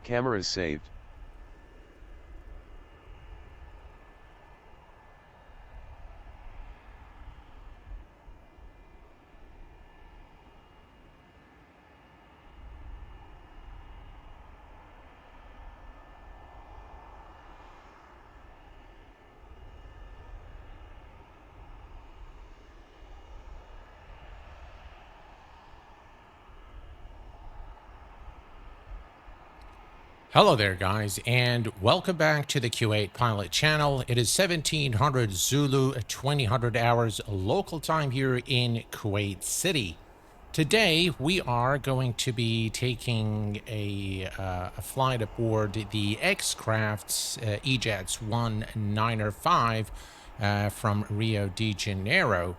Cameras saved. Hello there, guys, and welcome back to the Q8 Pilot channel. It is 1700 Zulu, 2000 hours local time here in Kuwait City. Today, we are going to be taking a flight aboard the xcrafts EJETS 195 from Rio de Janeiro.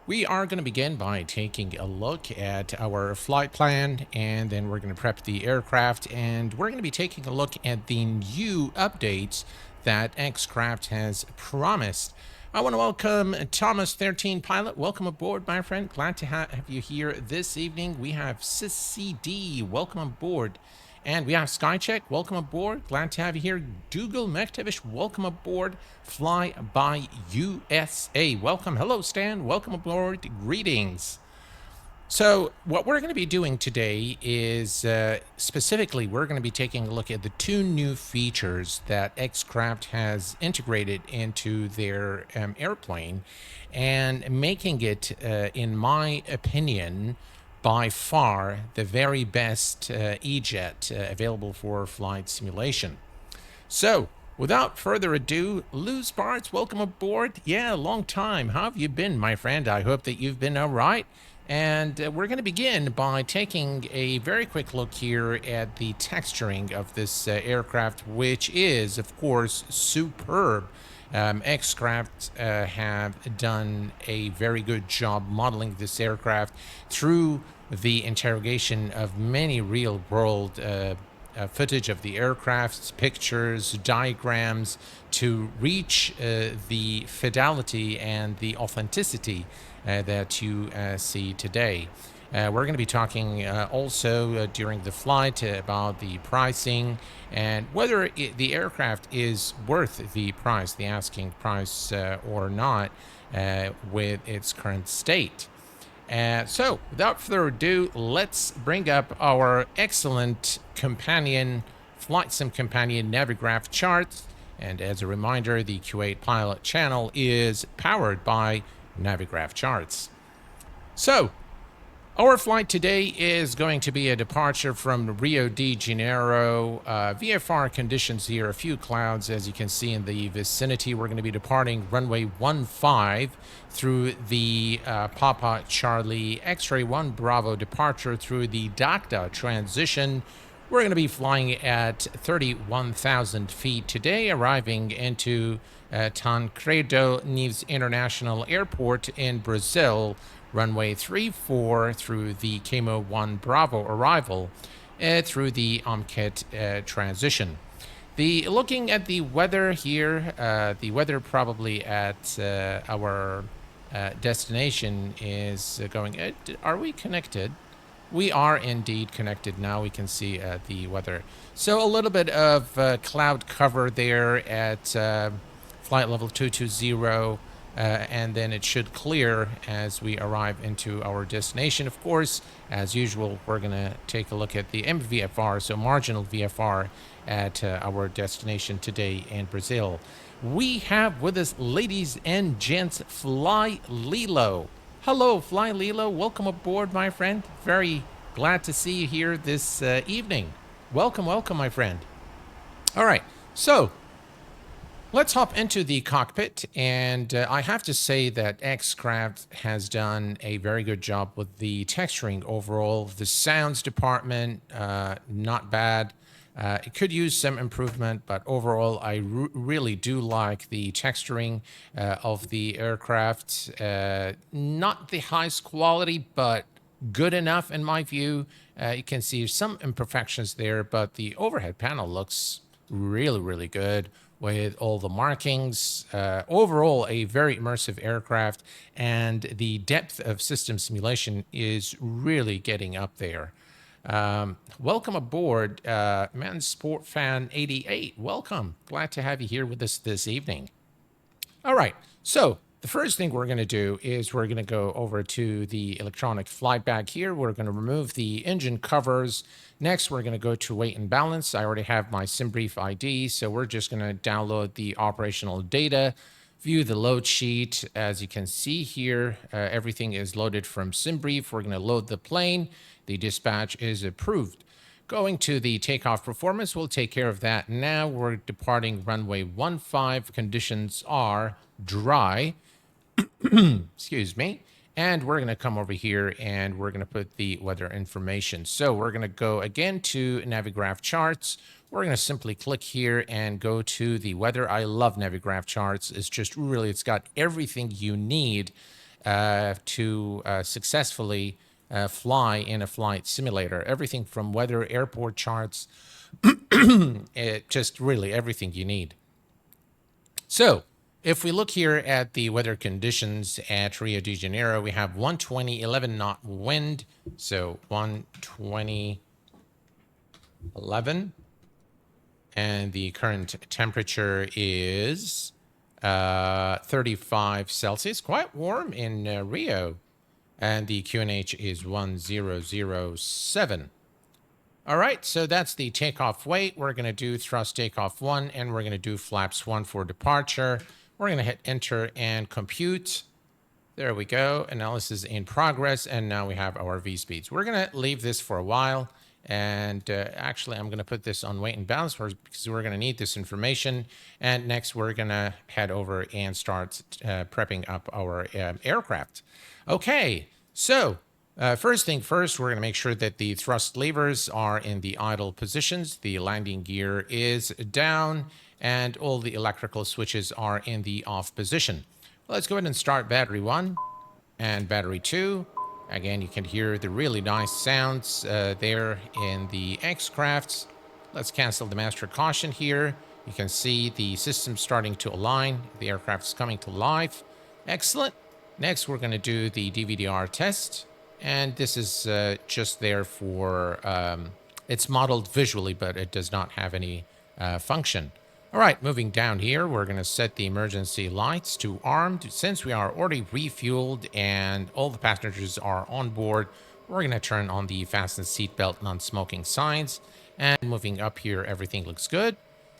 We are going to begin by taking a look at our flight plan, and then we're going to prep the aircraft, and we're going to be taking a look at the new updates that Xcraft has promised. I want to welcome Thomas 13 Pilot. Welcome aboard, my friend. Glad to have you here this evening. We have CCD. Welcome aboard. And we have Skycheck, welcome aboard. Glad to have you here. Dougal Mektavish, welcome aboard. Fly by USA, welcome. Hello, Stan, welcome aboard. Greetings. So what we're going to be doing today is specifically we're going to be taking a look at the two new features that Xcraft has integrated into their airplane and making it, in my opinion, by far the very best E-Jet available for flight simulation. So, without further ado, Lou Sparts, welcome aboard. Yeah, long time. How have you been, my friend? I hope that you've been all right. And we're going to begin by taking a very quick look here at the texturing of this aircraft, which is, of course, superb. Xcraft have done a very good job modeling this aircraft through the interrogation of many real-world footage of the aircraft's pictures, diagrams, to reach the fidelity and the authenticity that you see today. We're going to be talking also during the flight about the pricing and whether the aircraft is worth the price, the asking price, or not with its current state. So, without further ado, let's bring up our excellent companion, flight sim companion Navigraph charts. And as a reminder, the Q8 Pilot channel is powered by Navigraph charts. So, our flight today is going to be a departure from Rio de Janeiro. VFR conditions here, a few clouds as you can see in the vicinity. We're going to be departing runway 15 through the Papa Charlie X-ray 1 Bravo departure through the Dakda transition. We're going to be flying at 31,000 feet today, arriving into Tancredo Neves International Airport in Brazil, runway 34 through the Camo 1 Bravo arrival through the Omket transition. Looking at the weather here, the weather probably at our destination is going... are we connected? We are indeed connected now. We can see the weather. So a little bit of cloud cover there at flight level 220. And then it should clear as we arrive into our destination. Of course, as usual, we're going to take a look at the MVFR, so marginal VFR, at our destination today in Brazil. We have with us, ladies and gents, Fly Lilo. Hello, Fly Lilo. Welcome aboard, my friend. Very glad to see you here this evening. Welcome, welcome, my friend. All right, so let's hop into the cockpit, and I have to say that Xcraft has done a very good job with the texturing overall. The sounds department, not bad. It could use some improvement, but overall, I really do like the texturing of the aircraft. Not the highest quality, but good enough in my view. You can see some imperfections there, but the overhead panel looks really, really good with all the markings. Overall, a very immersive aircraft, and the depth of system simulation is really getting up there. Welcome aboard, Men's Sport Fan 88. Welcome. Glad to have you here with us this evening. All right. So the first thing we're going to do is we're going to go over to the electronic flight bag here. We're going to remove the engine covers. Next, we're going to go to weight and balance. I already have my SimBrief ID, so we're just going to download the operational data, view the load sheet. As you can see here, everything is loaded from SimBrief. We're going to load the plane. The dispatch is approved. Going to the takeoff performance, we'll take care of that now. We're departing runway 15. Conditions are dry. Excuse me. And we're going to come over here and we're going to put the weather information. So we're going to go again to Navigraph charts. We're going to simply click here and go to the weather. I love Navigraph charts. It's just really, it's got everything you need to successfully fly in a flight simulator. Everything from weather, airport charts, just really everything you need. So if we look here at the weather conditions at Rio de Janeiro, we have 120, 11 knot wind. So 120, 11. And the current temperature is 35 Celsius, quite warm in Rio. And the QNH is 1007. All right, so that's the takeoff weight. We're going to do thrust takeoff 1, and we're going to do flaps 1 for departure. We're going to hit enter and compute. There we go. Analysis in progress, and now we have our V-speeds. We're going to leave this for a while, and actually I'm going to put this on weight and balance because we're going to need this information. And next we're going to head over and start prepping up our aircraft. Okay, so first thing first, we're going to make sure that the thrust levers are in the idle positions. The landing gear is down, and all the electrical switches are in the off position. Let's go ahead and start battery 1 and battery 2. Again, you can hear the really nice sounds there in the xcrafts. Let's cancel the master caution here. You can see the system starting to align. The aircraft is coming to life. Excellent. Next, we're going to do the DVDR test. And this is just there for, it's modeled visually, but it does not have any function. All right, moving down here, we're going to set the emergency lights to armed. Since we are already refueled and all the passengers are on board, we're going to turn on the fasten seatbelt non-smoking signs. And moving up here, everything looks good.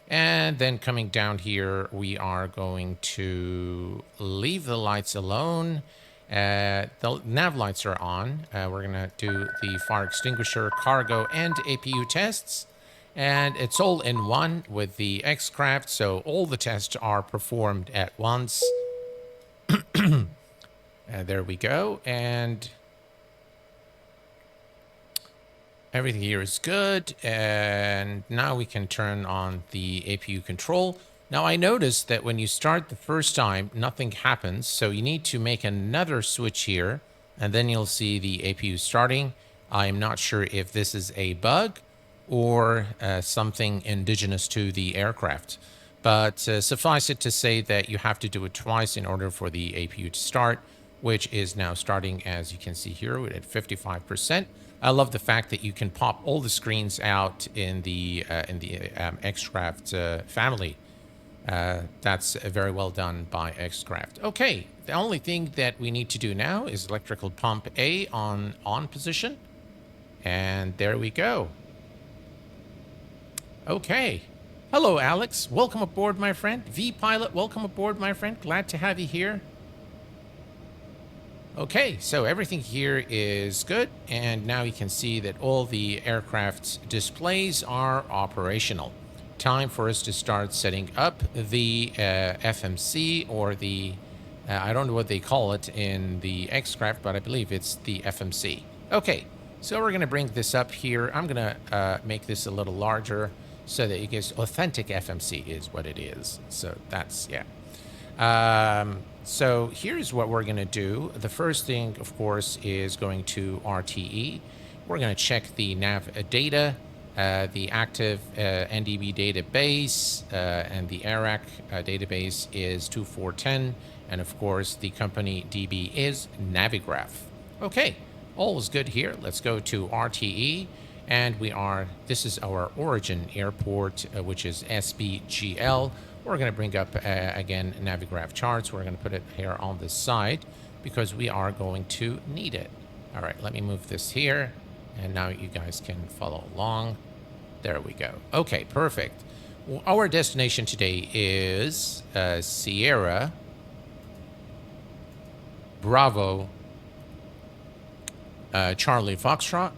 And then coming down here, we are going to leave the lights alone. The nav lights are on. We're going to do the fire extinguisher, cargo, and APU tests. And it's all in one with the xcraft, so all the tests are performed at once. There we go. And everything here is good. And now we can turn on the APU control. Now, I noticed that when you start the first time, nothing happens. So you need to make another switch here, and then you'll see the APU starting. I'm not sure if this is a bug or something indigenous to the aircraft. But suffice it to say that you have to do it twice in order for the APU to start, which is now starting, as you can see here, at 55%. I love the fact that you can pop all the screens out in the xcraft family. That's very well done by xcraft. Okay, the only thing that we need to do now is electrical pump A on position. And there we go. Okay. Hello, Alex. Welcome aboard, my friend. V-Pilot, welcome aboard, my friend. Glad to have you here. Okay, so everything here is good. And now you can see that all the aircraft's displays are operational. Time for us to start setting up the FMC, or the, I don't know what they call it in the xcraft, but I believe it's the FMC. Okay, so we're going to bring this up here. I'm going to make this a little larger so that it gets authentic FMC is what it is. So that's, yeah. So here's what we're going to do. The first thing, of course, is going to RTE. We're going to check the nav data, the active NDB database, and the ARAC database is 2410. And of course, the company DB is Navigraph. Okay, all is good here. Let's go to RTE. And this is our origin airport, which is SBGL. We're going to bring up, again, Navigraph charts. We're going to put it here on the side because we are going to need it. All right, let me move this here. And now you guys can follow along. There we go. Okay, perfect. Well, our destination today is Sierra Bravo Charlie Foxtrot.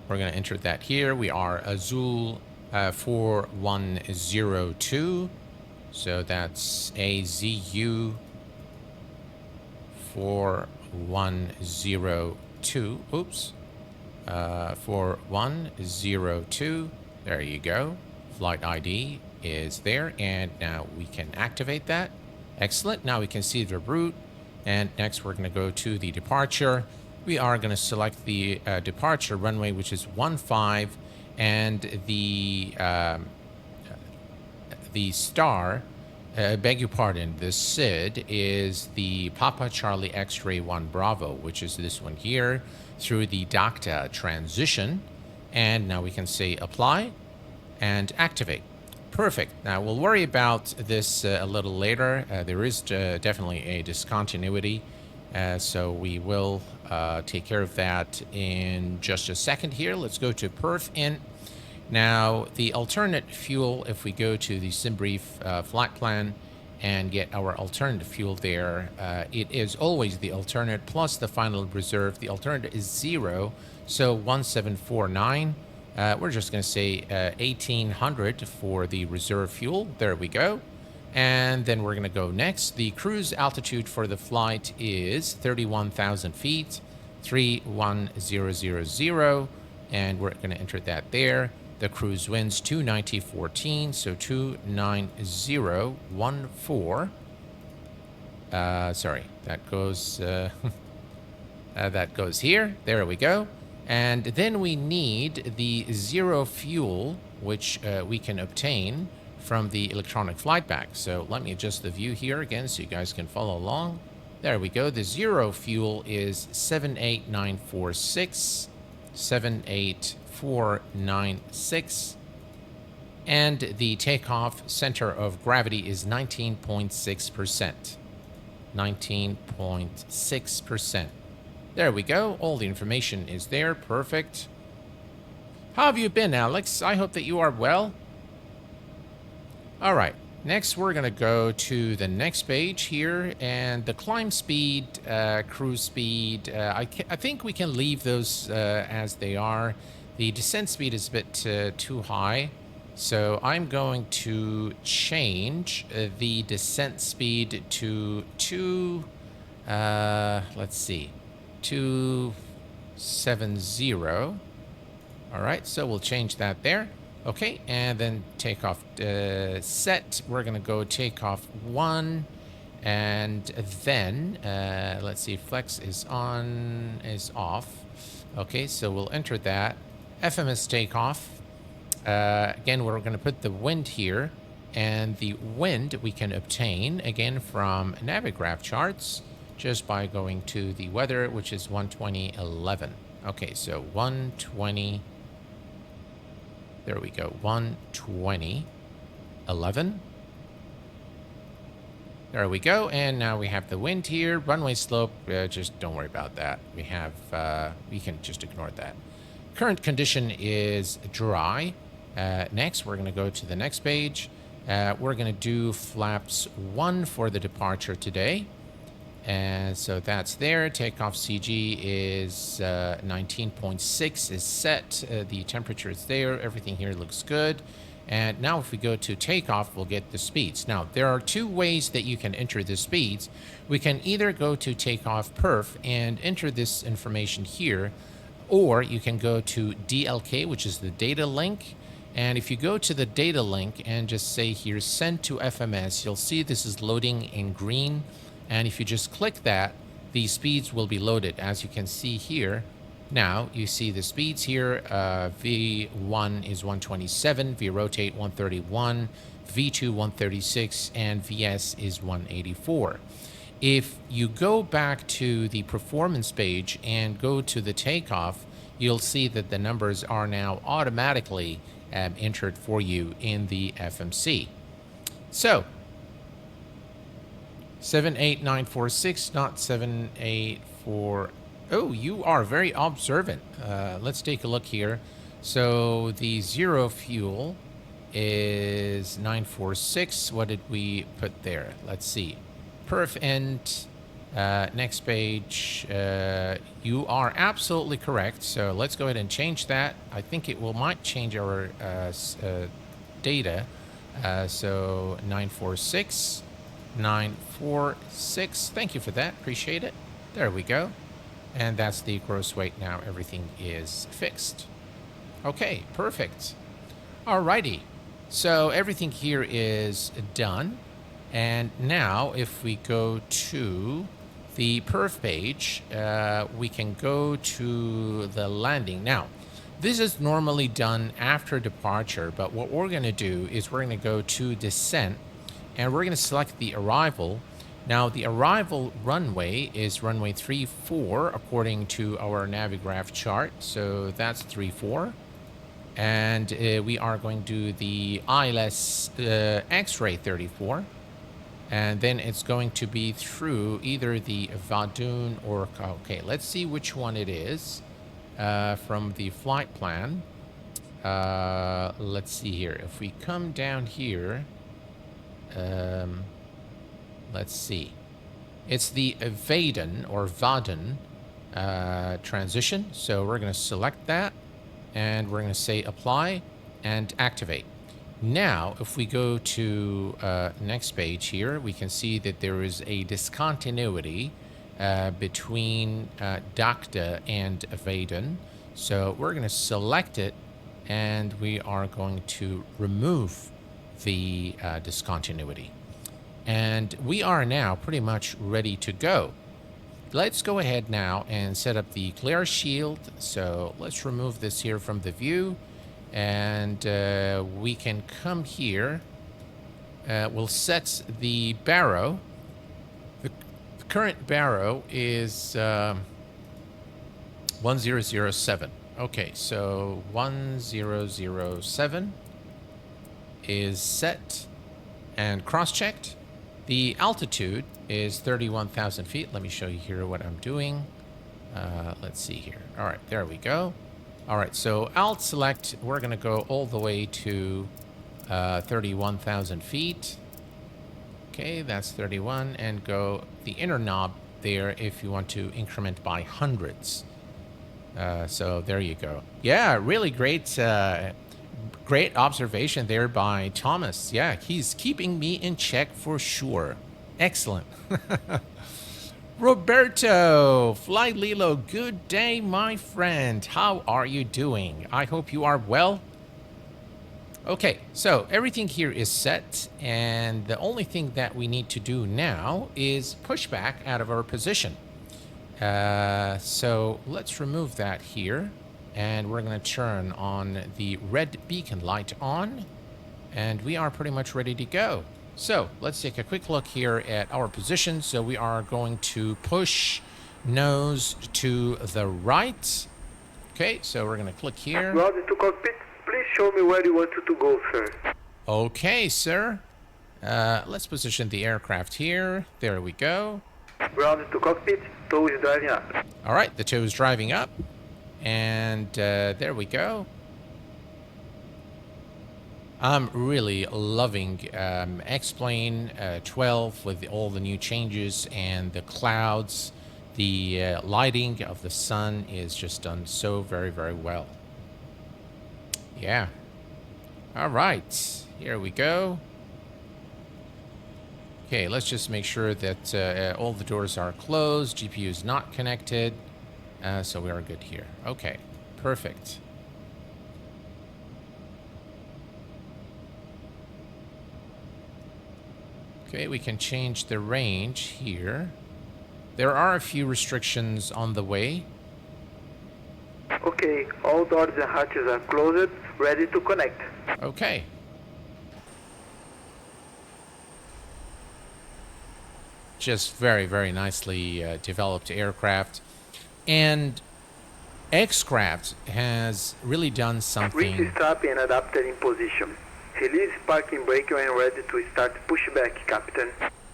We're going to enter that here. We are Azul 4102. So that's AZU 4102. Oops. 4102. There you go. Flight ID is there. And now we can activate that. Excellent. Now we can see the route. And next we're going to go to the departure. We are going to select the departure runway, which is 15, and the star, beg your pardon, the SID is the Papa Charlie X-Ray 1 Bravo, which is this one here, through the DACTA transition. And now we can say apply and activate. Perfect. Now we'll worry about this a little later. There is definitely a discontinuity. So we will take care of that in just a second here. Let's go to Perf Int. Now, the alternate fuel, if we go to the SimBrief flight plan and get our alternate fuel there, it is always the alternate plus the final reserve. The alternate is 0, so 1749. We're just going to say 1800 for the reserve fuel. There we go. And then we're going to go next. The cruise altitude for the flight is 31,000 feet, 31000, and we're going to enter that there. The cruise winds 29014, so 29014. Sorry, that goes that goes here. There we go. And then we need the 0 fuel, which we can obtain from the electronic flight bag. So let me adjust the view here again so you guys can follow along. There we go. The 0 fuel is 78946, 78496. And the takeoff center of gravity is 19.6%. 19.6%. There we go. All the information is there. Perfect. How have you been, Alex? I hope that you are well. All right. Next, we're going to go to the next page here. And the climb speed, cruise speed, I think we can leave those as they are. The descent speed is a bit too high. So I'm going to change the descent speed to 270. All right, so we'll change that there. Okay, and then takeoff set. We're going to go takeoff 1. And then, let's see, flex is on, is off. Okay, so we'll enter that. FMS takeoff. Again, we're going to put the wind here. And the wind we can obtain, again, from Navigraph charts, just by going to the weather, which is 120.11. Okay, so 120. There we go, 120.11. There we go, and now we have the wind here. Runway slope, just don't worry about that. We have, we can just ignore that. Current condition is dry. Next, we're going to go to the next page. We're going to do flaps 1 for the departure today. And so that's there. Takeoff CG is 19.6 is set. The temperature is there. Everything here looks good. And now if we go to takeoff, we'll get the speeds. Now, there are 2 ways that you can enter the speeds. We can either go to takeoff perf and enter this information here, or you can go to DLK, which is the data link. And if you go to the data link and just say here, send to FMS, you'll see this is loading in green. And if you just click that, the speeds will be loaded, as you can see here. Now, you see the speeds here. V1 is 127, VRotate 131, V2 136, and VS is 184. If you go back to the performance page and go to the takeoff, you'll see that the numbers are now automatically entered for you in the FMC. So 78946, not 784. Oh, you are very observant. Let's take a look here. So the zero fuel is 946. What did we put there? Let's see. Perf end. Next page. You are absolutely correct. So let's go ahead and change that. I think it might change our data. So 946. 946. Thank you for that. Appreciate it. There we go. And that's the gross weight now. Everything is fixed. Okay, perfect. Alrighty. So everything here is done. And now if we go to the perf page, we can go to the landing. Now, this is normally done after departure, but what we're going to do is we're going to go to descent, and we're going to select the arrival. Now, the arrival runway is runway 34 according to our Navigraph chart. So that's 34. And we are going to do the ILS X-ray 34. And then it's going to be through either the Vadun or... Okay, let's see which one it is from the flight plan. Let's see here. If we come down here... let's see. It's the Vaden or Vaden transition. So we're going to select that. And we're going to say apply and activate. Now, if we go to next page here, we can see that there is a discontinuity between Dakta and Vaden. So we're going to select it, and we are going to remove the discontinuity. And we are now pretty much ready to go. Let's go ahead now and set up the glare shield. So let's remove this here from the view. And we can come here. We'll set the barrow. The current barrow is 1007. Okay, so 1007 is set and cross-checked. The altitude is 31,000 feet. Let me show you here what I'm doing. Let's see here. All right, there we go. All right, so alt select, we're going to go all the way to 31,000 feet. Okay, that's 31, and go the inner knob there if you want to increment by hundreds. So there you go. Yeah, really great, great observation there by Thomas. Yeah, he's keeping me in check for sure. Excellent. Roberto, Fly Lilo, good day, my friend. How are you doing? I hope you are well. Okay, so everything here is set, and the only thing that we need to do now is push back out of our position. So let's remove that here, and we're going to turn on the red beacon light on, and we are pretty much ready to go. So let's take a quick look here at our position. So we are going to push nose to the right. Okay, so we're going to click here. Roger to cockpit. Please show me where you wanted to go, sir. Okay, sir. Let's position the aircraft here. There we go. Grounded to cockpit. Tow is driving up. All right, the tow is driving up. And there we go. I'm really loving xplane 12 with all the new changes and the clouds. The lighting of the sun is just done so very, very well. Yeah. All right. Here we go. Okay, let's just make sure that all the doors are closed. GPU is not connected. So we are good here. Okay, perfect. Okay, we can change the range here. There are a few restrictions on the way. Okay, all doors and hatches are closed, ready to connect. Okay. Just very, very nicely developed aircraft. And xcrafts has really done Reach something. strap and adapter in position. Release parking brake when ready to start pushback, Captain.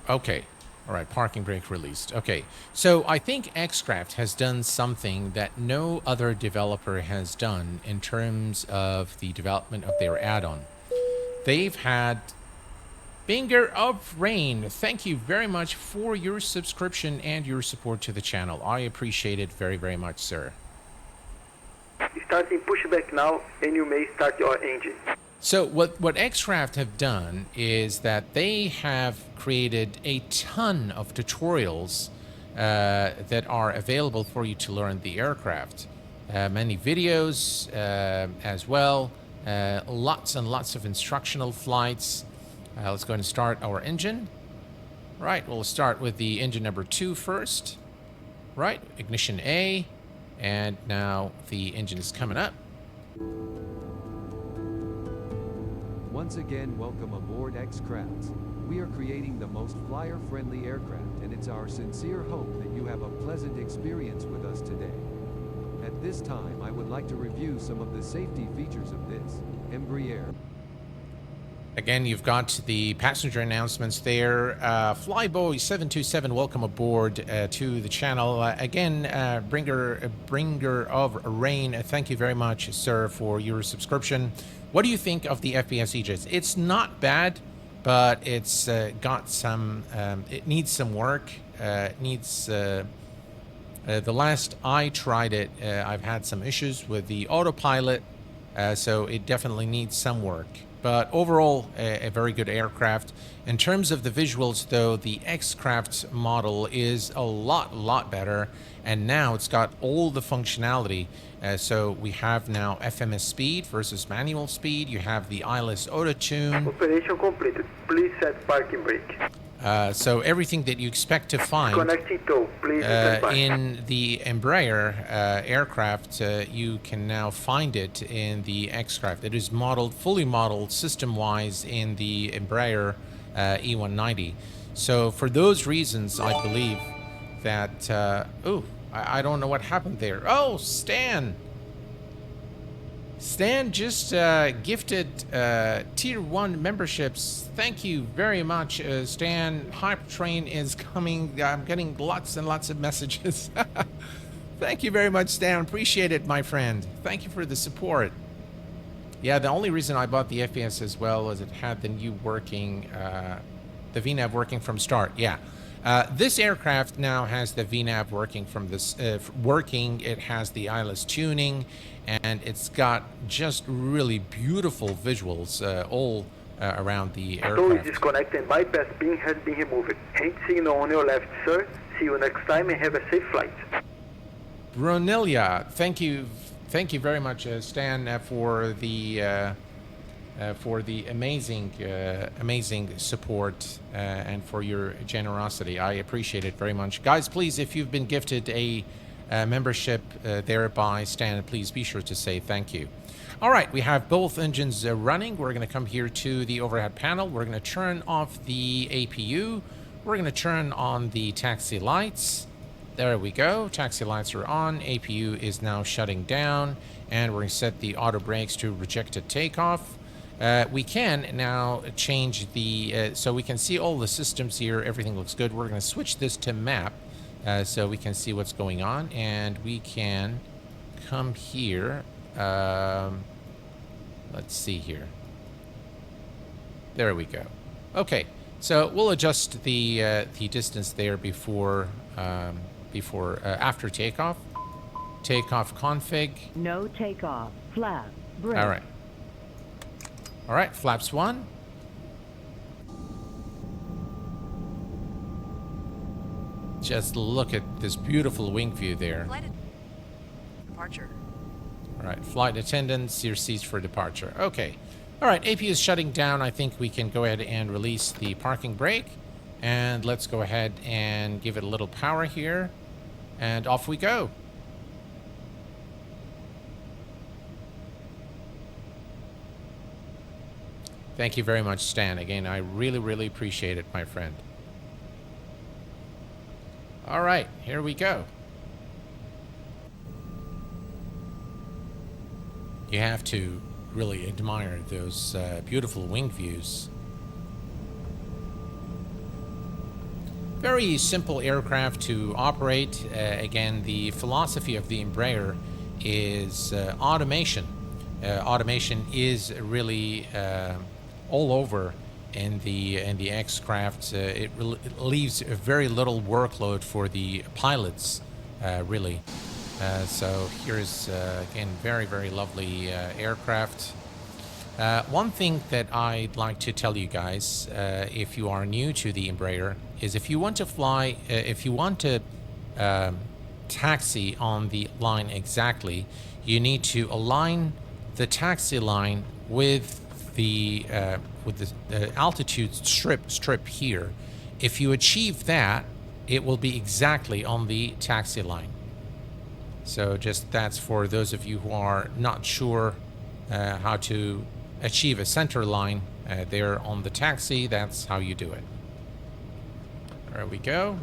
Okay. All right, parking brake released. Okay, so I think xcraft has done something that no other developer has done in terms of the development of their add-on. They've had Binger of Rain. Thank you very much for your subscription and your support to the channel. I appreciate it very, very much, sir. Starting pushback now, and you may start your engine. So what xcraft have done is that they have created a ton of tutorials that are available for you to learn the aircraft. Many videos as well. Lots and lots of instructional flights. Let's go ahead and start our engine. Right, we'll start with the engine number 2 first. Right, ignition A. And now the engine is coming up. Once again, welcome aboard xcrafts. We are creating the most flyer-friendly aircraft, and it's our sincere hope that you have a pleasant experience with us today. At this time, I would like to review some of the safety features of this Embraer. Again, you've got the passenger announcements there. Flyboy 727, welcome aboard to the channel. Again, bringer of rain. Thank you very much, sir, for your subscription. What do you think of the FPS Aegis? It's not bad, but it's got some. It needs some work. It needs. The last I tried it, I've had some issues with the autopilot, so it definitely needs some work. But overall, a very good aircraft. In terms of the visuals, though, the xcrafts model is a lot better. And now it's got all the functionality. So we have now FMS speed versus manual speed. You have the ILS Auto Tune. Operation completed. Please set parking brake. So everything that you expect to find Connecting tow. Please stand by. in the Embraer aircraft, you can now find it in the xcraft. It is modeled, fully modeled system-wise in the Embraer E190. So for those reasons, I believe that... I don't know what happened there. Oh, Stan! Stan just gifted Tier 1 memberships. Thank you very much, Stan. Hypertrain is coming. I'm getting lots and lots of messages. Thank you very much, Stan. Appreciate it, my friend. Thank you for the support. Yeah, the only reason I bought the FPS as well was it had the new working, the VNAV working from start. Yeah. This aircraft now has the VNAV working from this working. It has the ILS tuning, and it's got just really beautiful visuals all around the aircraft. Tow is disconnected and bypass pin has been removed. Hand signal on your left, sir. See you next time and have a safe flight. Brunilia, thank you very much, Stan, for the amazing support and for your generosity. I appreciate it very much. Guys, please, if you've been gifted a membership there by Stan, please be sure to say thank you. All right, we have both engines running. We're going to come here to the overhead panel. We're going to turn off the APU. We're going to turn on the taxi lights. There we go. Taxi lights are on. APU is now shutting down. And we're going to set the auto brakes to rejected takeoff. We can now change the, so we can see all the systems here. Everything looks good. We're going to switch this to map so we can see what's going on. And we can come here. Let's see here. There we go. Okay, so we'll adjust the distance there before after takeoff. Takeoff config. No takeoff. Flap. Brake. All right. All right, flaps 1. Just look at this beautiful wing view there. Flight departure. All right, flight attendants, your seats for departure. Okay. All right, AP is shutting down. I think we can go ahead and release the parking brake. And let's go ahead and give it a little power here. And off we go. Thank you very much, Stan. Again, I really appreciate it, my friend. All right, here we go. You have to really admire those beautiful wing views. Very simple aircraft to operate. Again, the philosophy of the Embraer is automation. Automation is really all over in the xcrafts. It leaves very little workload for the pilots, really. So here's again very lovely aircraft. One thing that I'd like to tell you guys, if you are new to the Embraer, is if you want to fly, if you want to taxi on the line exactly, you need to align the taxi line with the altitude strip here. If you achieve that, it will be exactly on the taxi line. So just that's for those of you who are not sure how to achieve a center line there on the taxi. That's how you do it. There we go.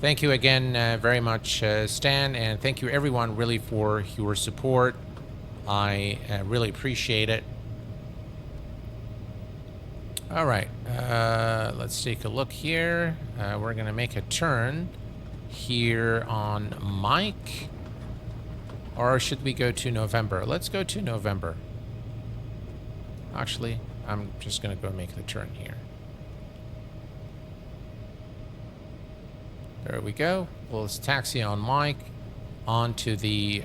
Thank you again very much, Stan, and thank you everyone really for your support. I really appreciate it. All right, let's take a look here. We're gonna make a turn here on Mike. Or should we go to November? Let's go to November. Actually, I'm just gonna go make the turn here. There we go. We'll taxi on Mike onto the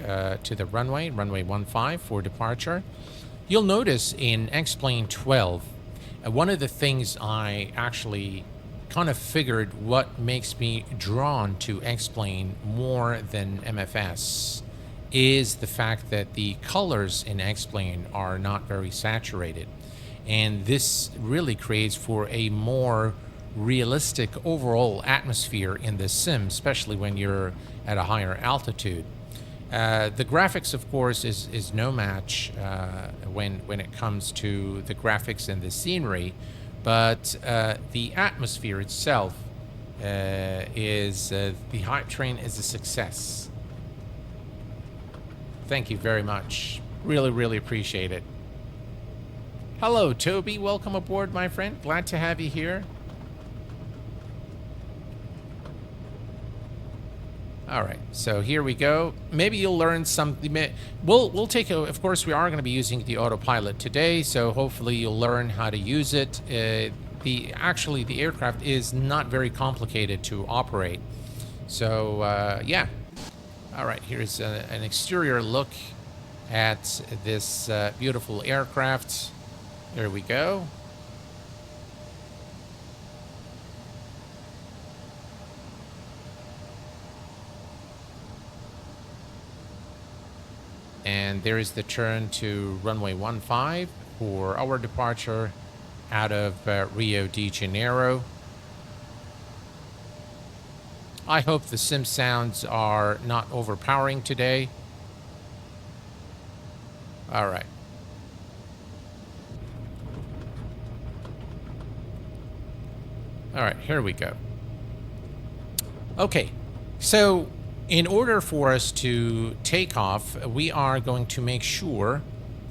runway 15 for departure. You'll notice in xplane 12, one of the things I actually kind of figured what makes me drawn to xplane more than MFS is the fact that the colors in xplane are not very saturated, and this really creates for a more realistic overall atmosphere in the sim, especially when you're at a higher altitude. The graphics, of course, is no match when it comes to the graphics and the scenery, but the atmosphere itself is the hype train is a success. Thank you very much. Really appreciate it. Hello, Toby. Welcome aboard, my friend. Glad to have you here. All right, so here we go. Maybe you'll learn something. We'll take a. Of course, we are going to be using the autopilot today, so hopefully you'll learn how to use it. Actually, the aircraft is not very complicated to operate. So yeah. All right, here's an exterior look at this beautiful aircraft. There we go. And there is the turn to runway 15 for our departure out of Rio de Janeiro. I hope the sim sounds are not overpowering today. All right. All right, here we go. Okay, so in order for us to take off, we are going to make sure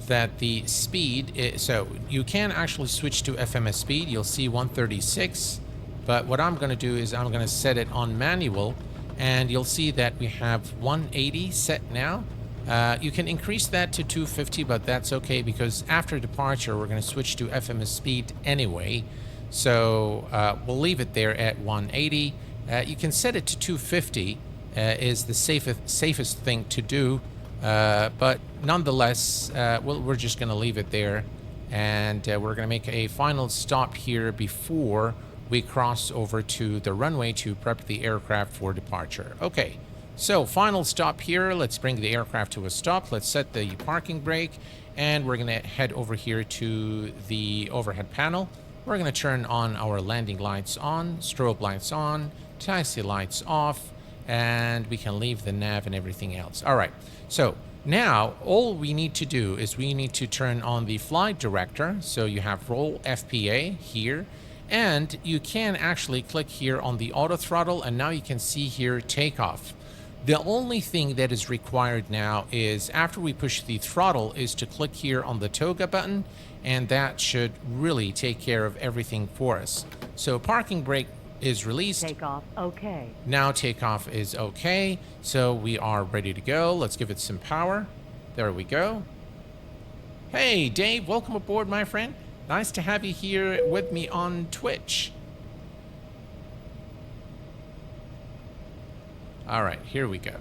that the speed, so you can actually switch to FMS speed. You'll see 136, but what I'm going to do is I'm going to set it on manual, and you'll see that we have 180 set now. You can increase that to 250, but that's okay because after departure, we're going to switch to FMS speed anyway. So we'll leave it there at 180. You can set it to 250. Is the safest thing to do, but nonetheless, we're just going to leave it there, and we're going to make a final stop here before we cross over to the runway to prep the aircraft for departure. Okay, so final stop here. Let's bring the aircraft to a stop. Let's set the parking brake, and we're going to head over here to the overhead panel. We're going to turn on our landing lights on, strobe lights on, taxi lights off, and we can leave the nav and everything else. All right, so now all we need to do is we need to turn on the flight director. So you have roll FPA here, and you can actually click here on the auto throttle, and now you can see here takeoff. The only thing that is required now is after we push the throttle is to click here on the toga button, and that should really take care of everything for us. So parking brake is released. Takeoff okay. Now takeoff is okay. So we are ready to go. Let's give it some power. There we go. Hey, Dave, welcome aboard, my friend. Nice to have you here with me on Twitch. All right, here we go.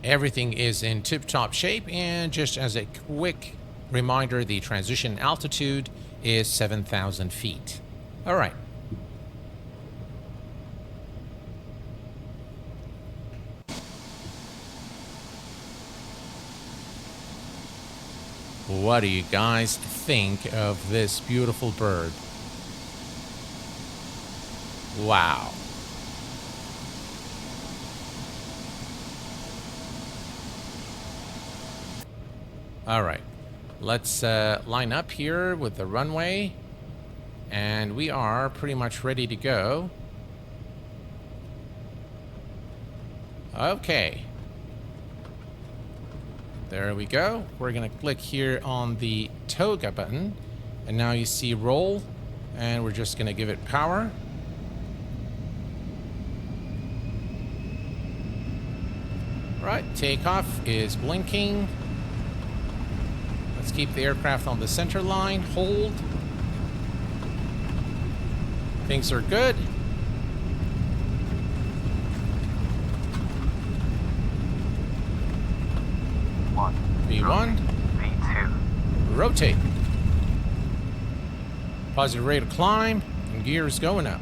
Everything is in tip-top shape, and just as a quick reminder, the transition altitude is 7,000 feet. All right. What do you guys think of this beautiful bird? Wow. All right, let's line up here with the runway, and we are pretty much ready to go. Okay. There we go. We're gonna click here on the toga button, and now you see roll, and we're just gonna give it power. Right, takeoff is blinking. Let's keep the aircraft on the center line. Hold. Things are good. V1. V2. Rotate. Positive rate of climb, and gears going up.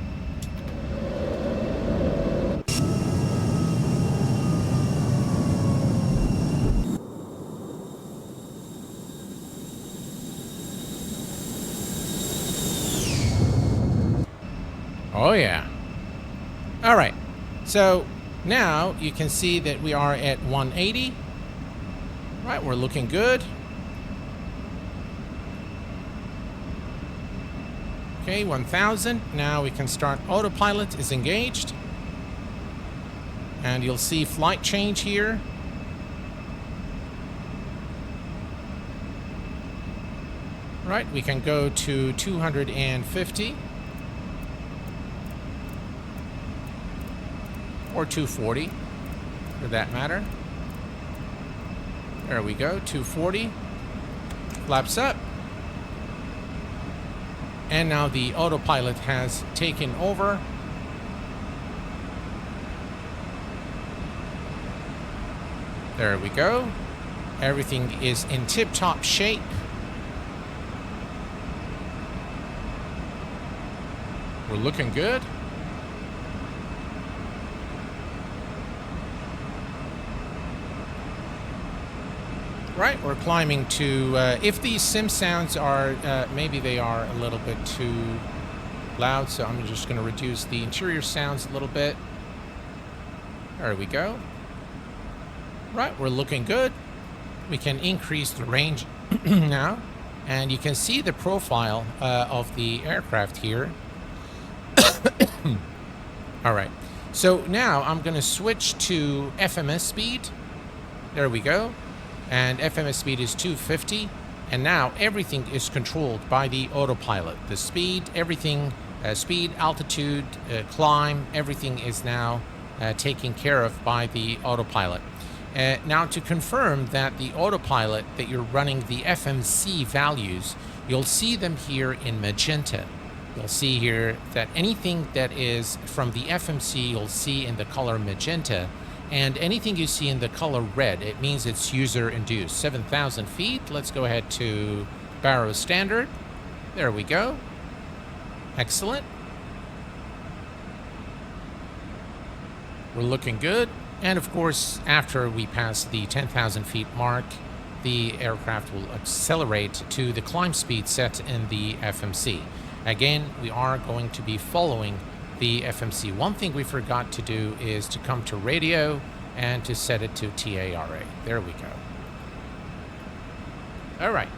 Oh yeah. All right. So now you can see that we are at 180. Right, we're looking good. Okay, 1000. Now we can start. Autopilot is engaged. And you'll see flight change here. Right, we can go to 250. Or 240, for that matter. There we go, 240. Flaps up. And now the autopilot has taken over. There we go. Everything is in tip-top shape. We're looking good. Right, we're climbing to, if these sim sounds are, maybe they are a little bit too loud, so I'm just going to reduce the interior sounds a little bit. There we go. Right, we're looking good. We can increase the range now, and you can see the profile of the aircraft here. All right, so now I'm going to switch to FMS speed. There we go. And FMS speed is 250, and now everything is controlled by the autopilot. The speed, everything, speed, altitude, climb, everything is now taken care of by the autopilot. Now to confirm that the autopilot, that you're running the FMC values, you'll see them here in magenta. You'll see here that anything that is from the FMC, you'll see in the color magenta. And anything you see in the color red, it means it's user-induced. 7,000 feet. Let's go ahead to Barrow Standard. There we go. Excellent. We're looking good. And of course, after we pass the 10,000 feet mark, the aircraft will accelerate to the climb speed set in the FMC. Again, we are going to be following the FMC. One thing we forgot to do is to come to radio and to set it to TARA. There we go. All right.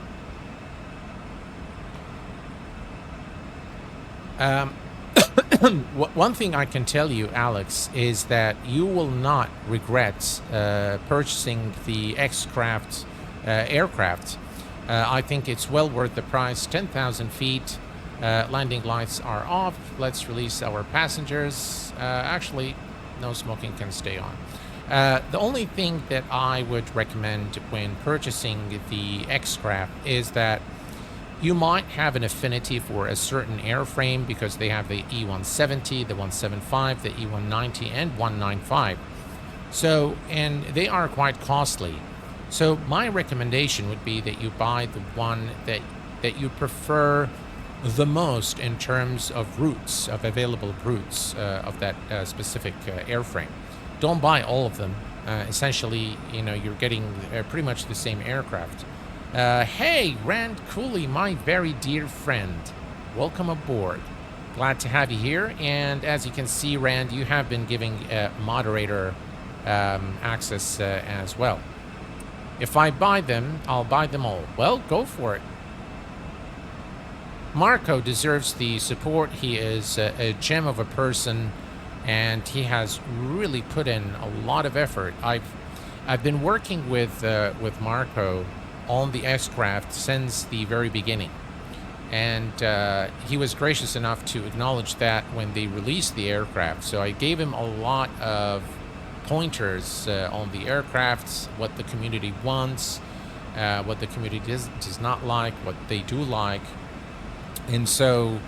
One thing I can tell you, Alex, is that you will not regret purchasing the xcrafts aircraft. I think it's well worth the price. 10,000 feet. Landing lights are off. Let's release our passengers. Actually, no smoking can stay on. The only thing that I would recommend when purchasing the xcraft is that you might have an affinity for a certain airframe because they have the E170, the 175, the E190, and 195. So, and they are quite costly. So my recommendation would be that you buy the one that you prefer the most in terms of routes, of available routes of that specific airframe. Don't buy all of them. Essentially, you know, you're getting pretty much the same aircraft. Hey, Rand Cooley, my very dear friend. Welcome aboard. Glad to have you here. And as you can see, Rand, you have been giving moderator access as well. If I buy them, I'll buy them all. Well, go for it. Marco deserves the support. He is a gem of a person, and he has really put in a lot of effort. I've been working with Marco on the xcraft since the very beginning, and he was gracious enough to acknowledge that when they released the aircraft. So I gave him a lot of pointers on the aircrafts, what the community wants, what the community does not like, what they do like. And so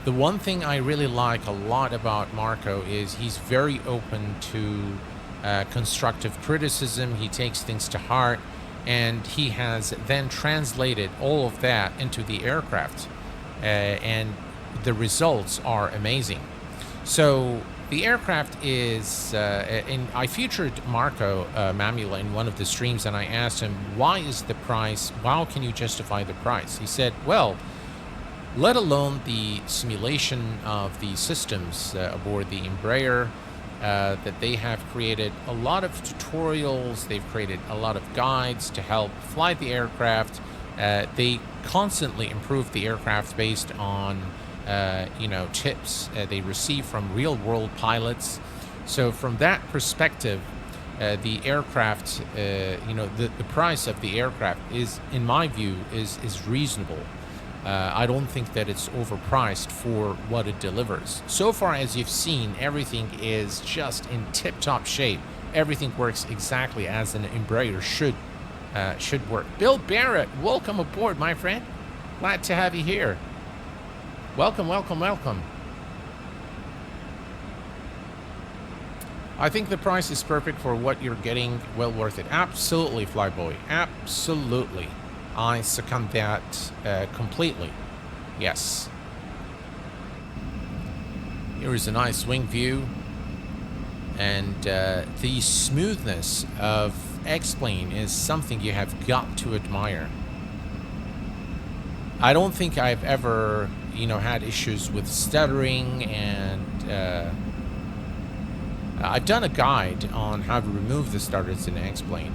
the one thing I really like a lot about Marco is he's very open to constructive criticism. He takes things to heart, and he has then translated all of that into the aircraft, and the results are amazing. So the aircraft is, and I featured Marco Mamula in one of the streams, and I asked him, why is the price, how can you justify the price? He said, well, let alone the simulation of the systems aboard the Embraer, that they have created a lot of tutorials, they've created a lot of guides to help fly the aircraft. They constantly improve the aircraft based on tips they receive from real-world pilots. So from that perspective, the aircraft, the price of the aircraft is, in my view, is reasonable. I don't think that it's overpriced for what it delivers. So far, as you've seen, everything is just in tip-top shape. Everything works exactly as an Embraer should work. Bill Barrett, welcome aboard, my friend. Glad to have you here. Welcome, welcome, welcome. I think the price is perfect for what you're getting. Well worth it. Absolutely, Flyboy. Absolutely. I second that completely. Yes. Here is a nice wing view. And the smoothness of X-Plane is something you have got to admire. I don't think I've ever, had issues with stuttering, and I've done a guide on how to remove the stutters in X-Plane.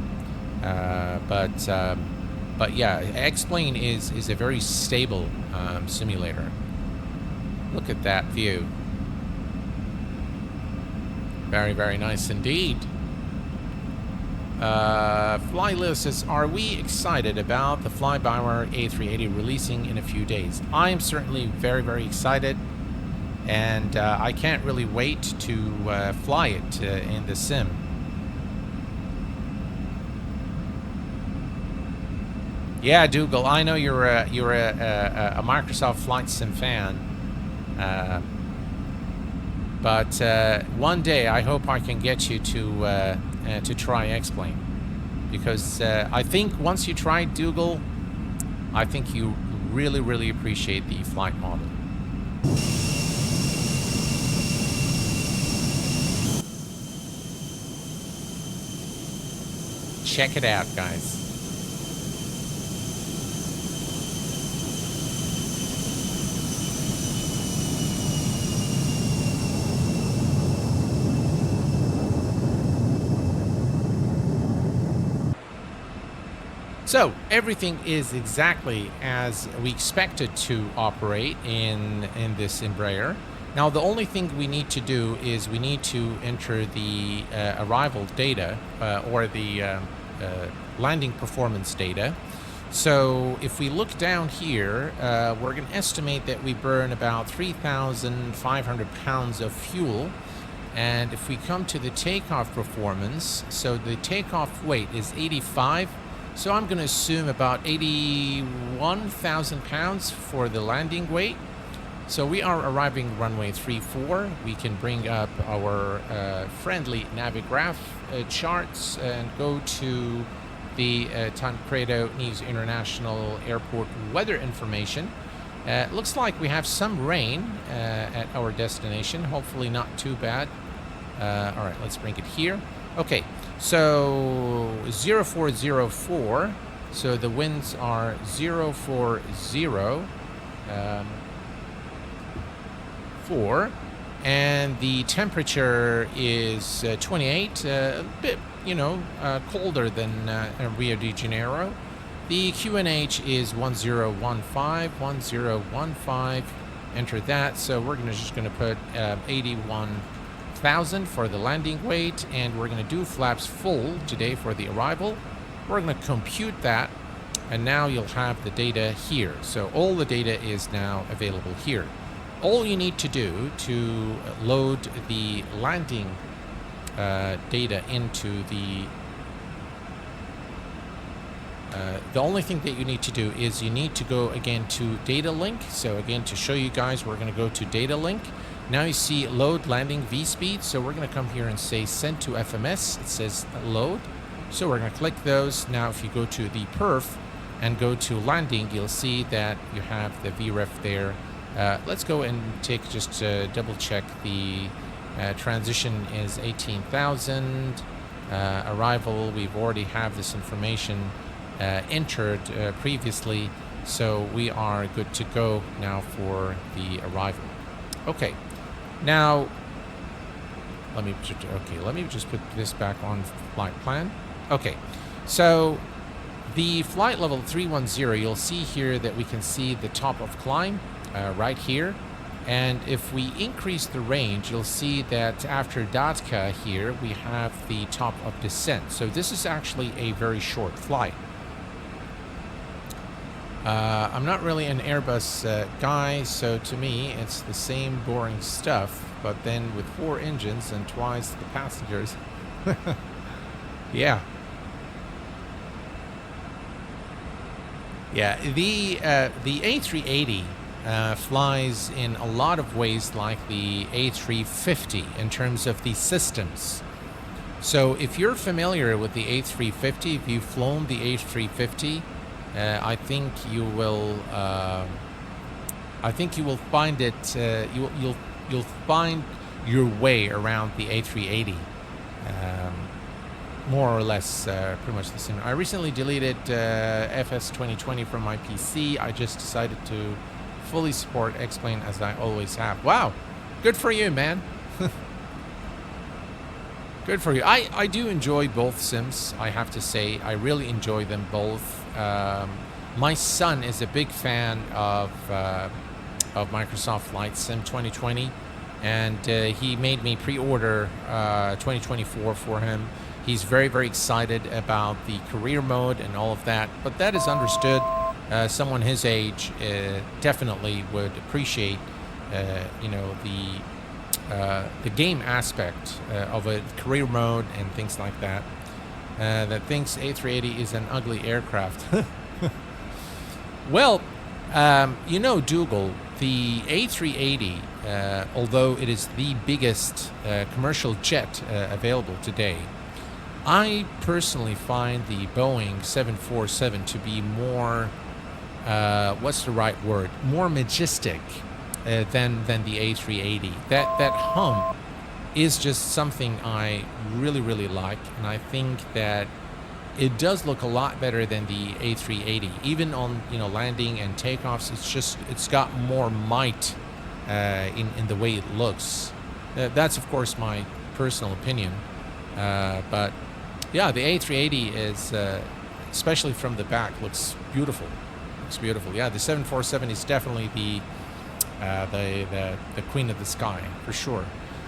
But yeah, X-Plane is a very stable simulator. Look at that view. Very, very nice indeed. Flylist says, are we excited about the Fly-by-wire A380 releasing in a few days? I am certainly very, very excited. And I can't really wait to fly it in the sim. Yeah, Dougal, I know you're a Microsoft Flight Sim fan, but one day I hope I can get you to try X-Plane, because I think once you try Dougal, I think you really, really appreciate the flight model. Check it out, guys. So everything is exactly as we expected to operate in this Embraer. Now the only thing we need to do is we need to enter the arrival data or the landing performance data. So if we look down here, we're going to estimate that we burn about 3,500 pounds of fuel. And if we come to the takeoff performance, so the takeoff weight is 85. So I'm going to assume about 81,000 pounds for the landing weight. So we are arriving runway 34. We can bring up our friendly Navigraph charts and go to the Tancredo Nice International Airport weather information. Looks like we have some rain at our destination. Hopefully not too bad. All right, let's bring it here. Okay, so 0404. So the winds are 040. 4, and the temperature is 28, a bit, colder than Rio de Janeiro. The QNH is 1015. Enter that. So we're just going to put 81,000 for the landing weight, and we're going to do flaps full today for the arrival. We're going to compute that, and now you'll have the data here. So all the data is now available here. All you need to do to load the landing data into the only thing that you need to do is you need to go again to data link. So again, to show you guys, we're going to go to data link. Now you see load landing v-speed. So we're going to come here and say send to FMS. It says load. So we're going to click those. Now if you go to the perf and go to landing, you'll see that you have the VREF there. Let's go and take just double check the transition is 18,000. Arrival, we've already have this information entered previously, so we are good to go now for the arrival. Okay, now let me just put this back on flight plan. Okay, so the flight level 310, you'll see here that we can see the top of climb right here, and if we increase the range, you'll see that after Datka here we have the top of descent. So this is actually a very short flight. I'm not really an Airbus guy, so to me it's the same boring stuff, but then with 4 engines and twice the passengers. Yeah, the A380 flies in a lot of ways like the A350 in terms of the systems. So if you're familiar with the A350, if you've flown the A350, I think you will find it. You'll find your way around the A380. More or less pretty much the same. I recently deleted FS 2020 from my PC. I just decided to fully support xplane as I always have. Wow, good for you, man. Good for you. I do enjoy both sims, I have to say. I really enjoy them both. My son is a big fan of Microsoft Flight Sim 2020, and he made me pre-order 2024 for him. He's very, very excited about the career mode and all of that, but that is understood. Someone his age definitely would appreciate, the game aspect of a career mode and things like that. That thinks A380 is an ugly aircraft. Well, Dougal, the A380, although it is the biggest commercial jet available today, I personally find the Boeing 747 to be more, what's the right word, more majestic than the A380. That hum is just something I really, really like, and I think that it does look a lot better than the A380. Even on landing and takeoffs, it's got more might in the way it looks. That's of course my personal opinion, but yeah, the A380 especially from the back, looks beautiful. Looks beautiful. Yeah, the 747 is definitely the queen of the sky, for sure.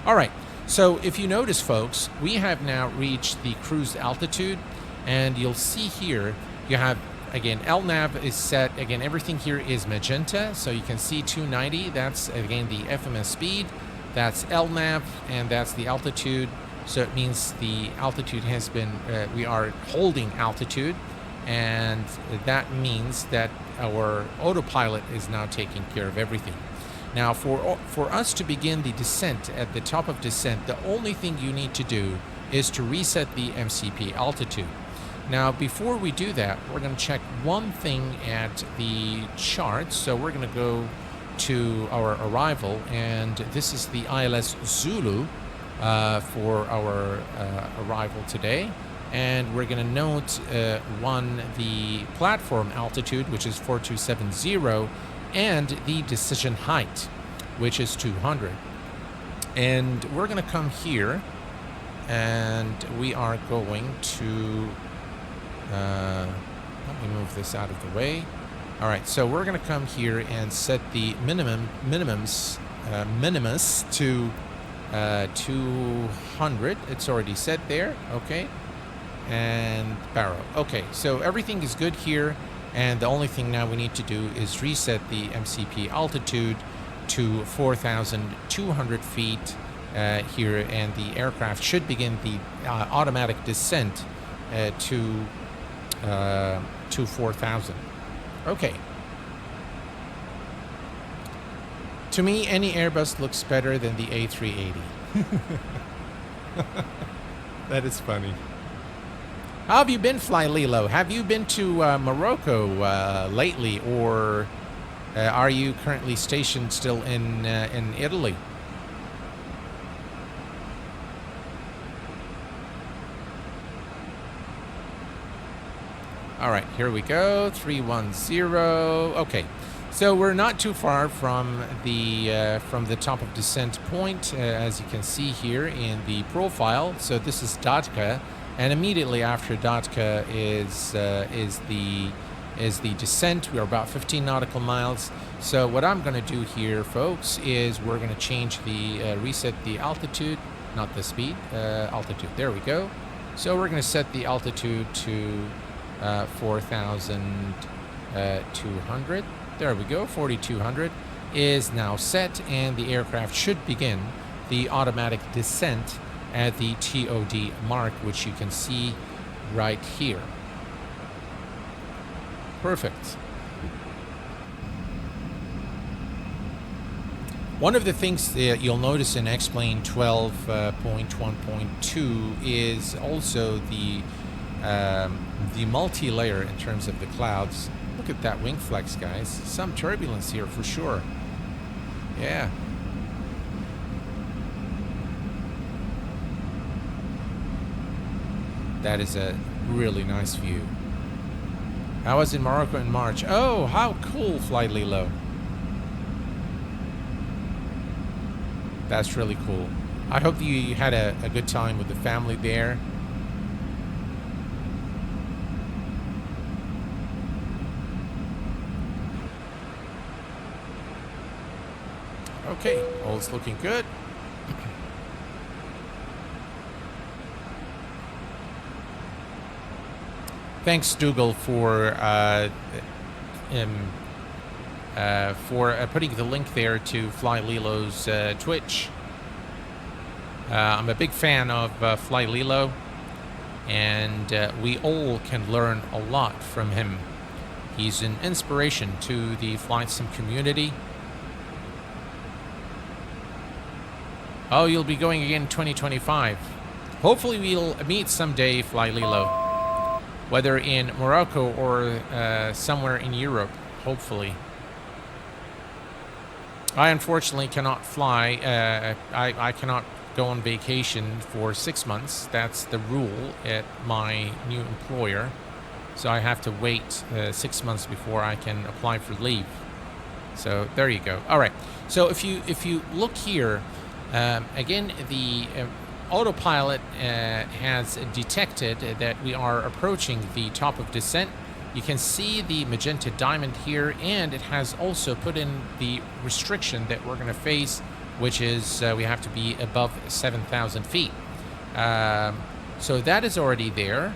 All right, so if you notice, folks, we have now reached the cruise altitude, and you'll see here, you have, again, LNAV is set, again, everything here is magenta, so you can see 290, that's, again, the FMS speed, that's LNAV, and that's the altitude, so it means the altitude has been, we are holding altitude, and that means that our autopilot is now taking care of everything. Now, for us to begin the descent, at the top of descent, the only thing you need to do is to reset the MCP altitude. Now, before we do that, we're going to check one thing at the chart. So we're going to go to our arrival, and this is the ILS Zulu for our arrival today. And we're going to note the platform altitude, which is 4270, and the decision height, which is 200. And we're going to come here, and we are going to let me move this out of the way. All right, so we're going to come here and set the minimus to 200. It's already set there. Okay, and barrow. Okay, so everything is good here. And the only thing now we need to do is reset the MCP altitude to 4,200 feet here, and the aircraft should begin the automatic descent to 4,000. Okay. To me, any Airbus looks better than the A380. That is funny. How have you been, Fly Lilo? Have you been to Morocco lately, or are you currently stationed still in Italy? All right, here we go. 310. Okay, so we're not too far from the top of descent point, as you can see here in the profile. So this is Datka. And immediately after Datka is the descent. We are about 15 nautical miles. So what I'm going to do here, folks, is we're going to change the reset the altitude, not the speed, altitude. There we go. So we're going to set the altitude to 4,200. There we go. 4,200 is now set, and the aircraft should begin the automatic descent at the TOD mark, which you can see right here. Perfect. One of the things that you'll notice in X-Plane 12.1.2 is also the multi-layer in terms of the clouds. Look at that wing flex, guys. Some turbulence here for sure. Yeah. That is a really nice view. I was in Morocco in March. Oh, how cool, Fly Lilo. That's really cool. I hope you had a good time with the family there. Okay, all's looking good. Thanks, Dougal, for putting the link there to Fly Lilo's Twitch. I'm a big fan of Fly Lilo, and we all can learn a lot from him. He's an inspiration to the flight sim community. Oh, you'll be going again in 2025. Hopefully we'll meet someday, Fly Lilo. Whether in Morocco or somewhere in Europe, hopefully. I unfortunately cannot fly. I cannot go on vacation for 6 months. That's the rule at my new employer. So I have to wait 6 months before I can apply for leave. So there you go. All right. So if you look here, again, autopilot has detected that we are approaching the top of descent. You can see the magenta diamond here, and it has also put in the restriction that we're going to face, which is we have to be above 7,000 feet. So that is already there.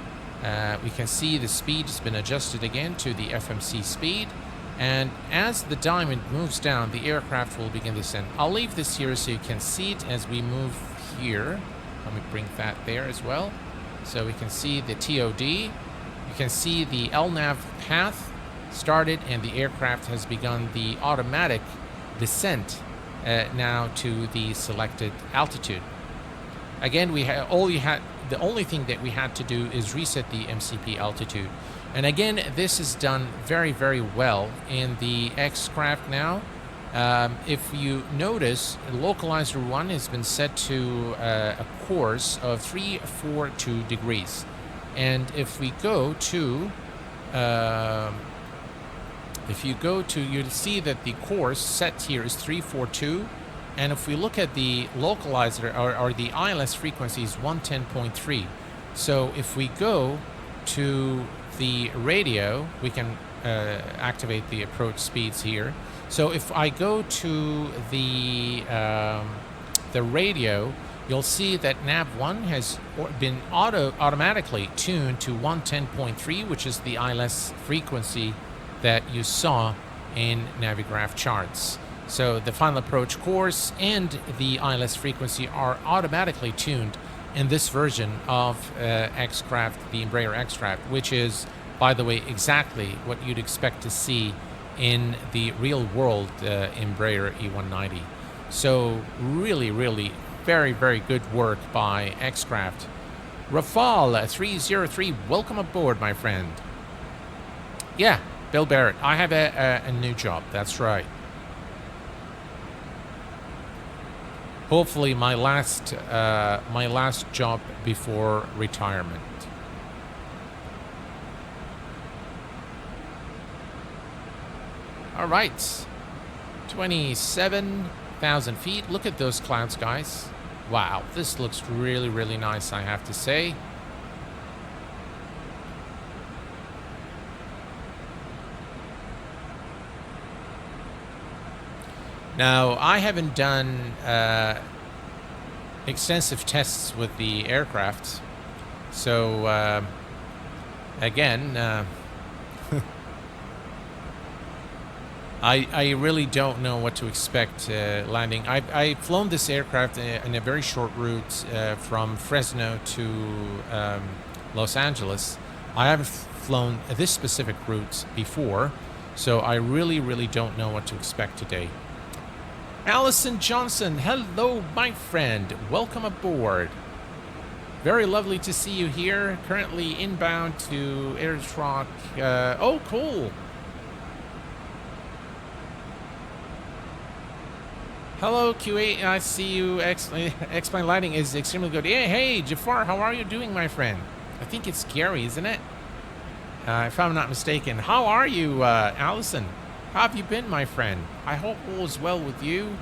We can see the speed has been adjusted again to the FMC speed. And as the diamond moves down, the aircraft will begin to descend. I'll leave this here so you can see it as we move here. Let me bring that there as well. So we can see the TOD. You can see the LNAV path started, and the aircraft has begun the automatic descent now to the selected altitude. Again, the only thing that we had to do is reset the MCP altitude. And again, this is done very, very well in the xcraft now. If you notice, localizer 1 has been set to a course of 342 degrees. And if we go to, you'll see that the course set here is 342. And if we look at the localizer, or the ILS frequency is 110.3. So if we go to the radio, we can activate the approach speeds here. So if I go to the radio, you'll see that nav1 has been automatically tuned to 110.3, which is the ILS frequency that you saw in Navigraph charts. So the final approach course and the ILS frequency are automatically tuned in this version of xcraft, the Embraer xcraft, which is, by the way, exactly what you'd expect to see in the real world Embraer E190. So really, really very, very good work by xcraft. Rafal 303, welcome aboard, my friend. Yeah, Bill Barrett, I have a new job, that's right. Hopefully my last job before retirement. All right, 27,000 feet. Look at those clouds, guys. Wow, this looks really, really nice, I have to say. Now, I haven't done extensive tests with the aircraft, so again, I really don't know what to expect landing. I've flown this aircraft in a very short route from Fresno to Los Angeles. I haven't flown this specific route before, so I really, really don't know what to expect today. Allison Johnson, hello, my friend. Welcome aboard. Very lovely to see you here. Currently inbound to Airdrock. Oh, cool. Hello, Q8. I see you. Xplane lighting is extremely good. Yeah, hey, Jafar, how are you doing, my friend? I think it's Gary, isn't it? If I'm not mistaken. How are you, Allison? How have you been, my friend? I hope all is well with you.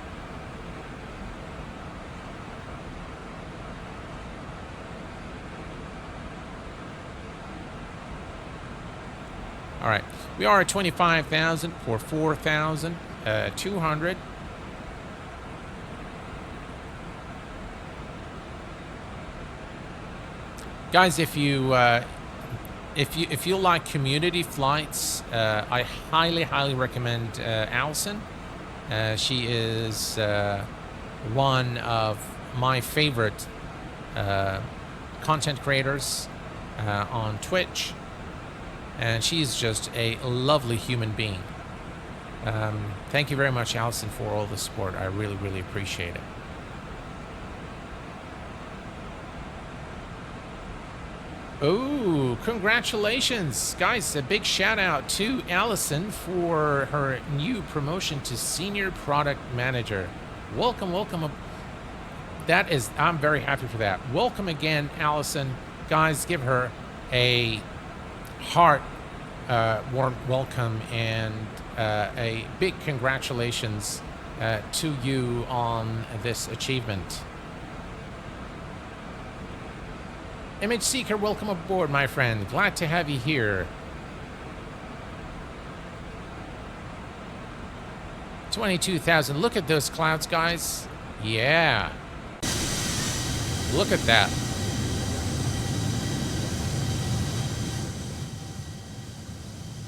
All right, we are at 25,000 for 4,200. Guys, if you like community flights, I highly recommend Allison. She is one of my favorite content creators on Twitch, and she's just a lovely human being. Thank you very much, Allison, for all the support. I really appreciate it. Oh, congratulations, guys. A big shout out to Allison for her new promotion to Senior Product Manager. Welcome. I'm very happy for that. Welcome again, Allison. Guys, give her a heart warm welcome and a big congratulations to you on this achievement. Image Seeker, welcome aboard, my friend. Glad to have you here. 22,000. Look at those clouds, guys. Yeah. Look at that.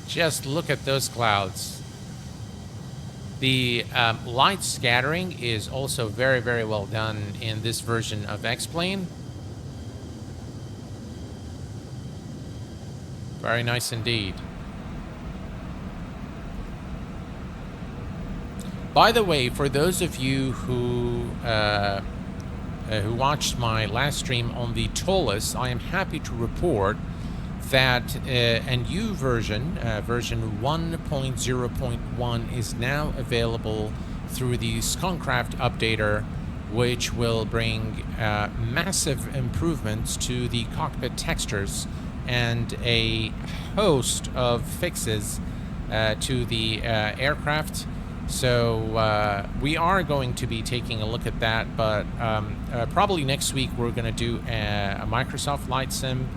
Just look at those clouds. The light scattering is also very, very well done in this version of xplane. Very nice indeed. By the way, for those of you who watched my last stream on the TOLUS, I am happy to report that a new version, version 1.0.1, is now available through the xcrafts updater, which will bring massive improvements to the cockpit textures and a host of fixes to the aircraft. So we are going to be taking a look at that, but probably next week we're going to do a Microsoft Flight Sim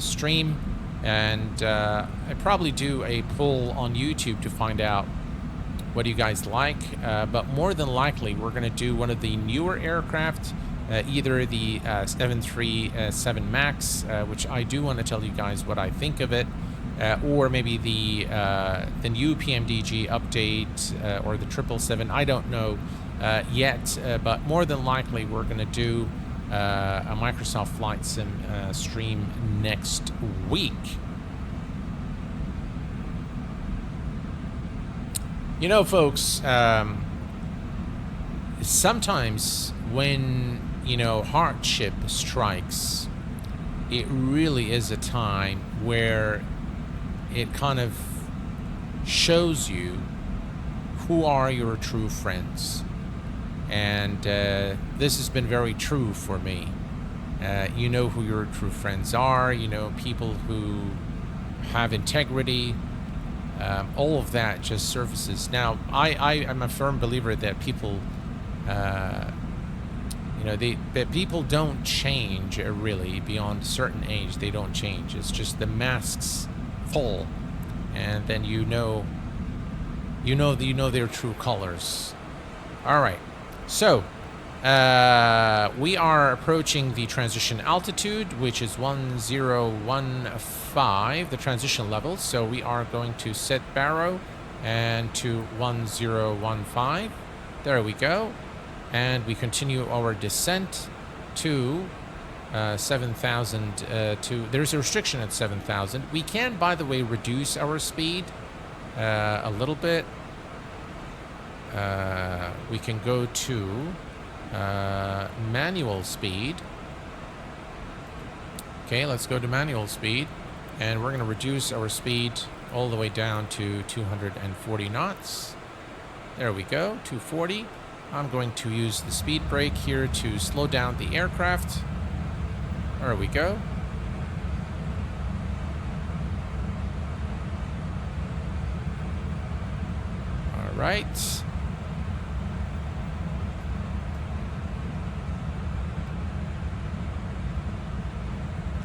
stream, and I probably do a poll on YouTube to find out what you guys like, but more than likely we're going to do one of the newer aircraft, either the 737 MAX, which I do want to tell you guys what I think of it, or maybe the new PMDG update, or the 777. I don't know yet, but more than likely we're going to do a Microsoft Flight Sim stream next week. You know, folks, sometimes when, you know, hardship strikes, it really is a time where it kind of shows you who are your true friends. And this has been very true for me. You know who your true friends are, you know, people who have integrity, all of that just surfaces. Now, I am a firm believer that people, you know, that people don't change really beyond a certain age. They don't change. It's just the masks fall, and then you know their true colors. All right. So, we are approaching the transition altitude, which is 1015, the transition level. So we are going to set baro and to 1015. There we go. And we continue our descent to 7,000. There's a restriction at 7,000. We can, by the way, reduce our speed a little bit. We can go to manual speed. Okay, let's go to manual speed, and we're going to reduce our speed all the way down to 240 knots. There we go, 240. I'm going to use the speed brake here to slow down the aircraft. There we go. All right.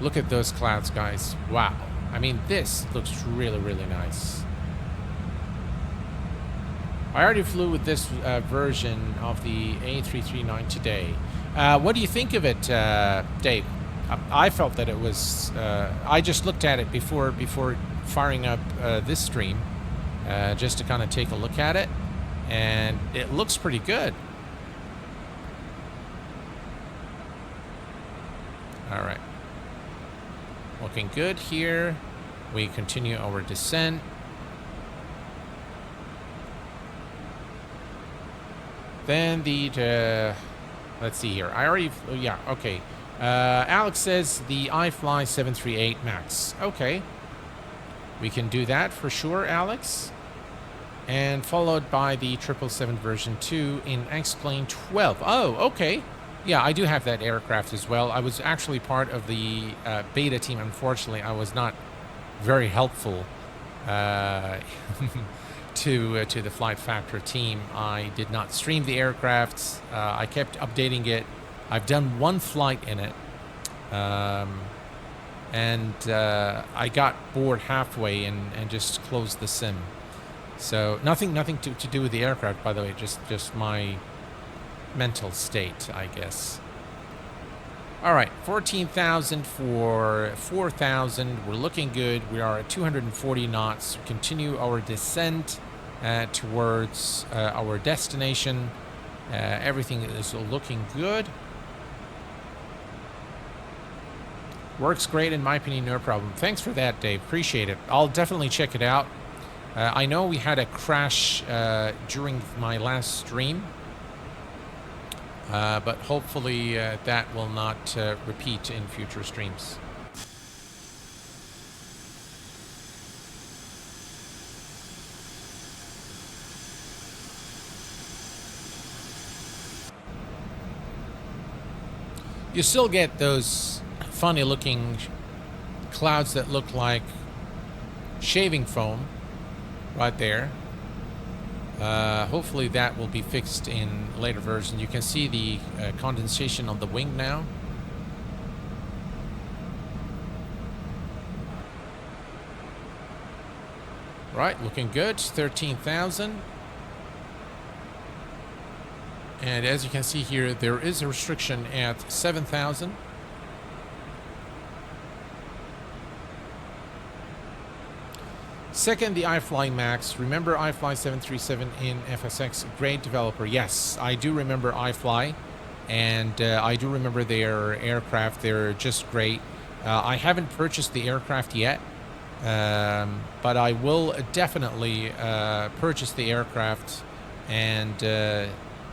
Look at those clouds, guys. Wow. I mean, this looks really, really nice. I already flew with this version of the A339 today. What do you think of it, Dave? I felt that it was... I just looked at it before firing up this stream, just to kind of take a look at it, and it looks pretty good. All right. Looking good here. We continue our descent. Then the let's see here. I already, yeah, okay. Alex says the iFly 738 Max. Okay, we can do that for sure, Alex. And followed by the 777 version 2 in xplane 12. Oh, okay. Yeah, I do have that aircraft as well. I was actually part of the beta team. Unfortunately, I was not very helpful to the Flight Factor team. I did not stream the aircraft. I kept updating it. I've done one flight in it, And I got bored halfway and just closed the sim. So nothing to do with the aircraft, by the way, just my mental state, I guess. All right, 14,000 for 4,000. We're looking good. We are at 240 knots. Continue our descent towards our destination. Everything is looking good. Works great in my opinion, no problem. Thanks for that, Dave. Appreciate it. I'll definitely check it out. I know we had a crash during my last stream. But hopefully that will not repeat in future streams. You still get those funny looking clouds that look like shaving foam right there. Hopefully that will be fixed in later version. You can see the condensation on the wing now. Right, looking good. 13,000. And as you can see here, there is a restriction at 7,000. Second, the iFly Max. Remember iFly 737 in FSX? Great developer. Yes, I do remember iFly, and I do remember their aircraft. They're just great. I haven't purchased the aircraft yet, but I will definitely purchase the aircraft and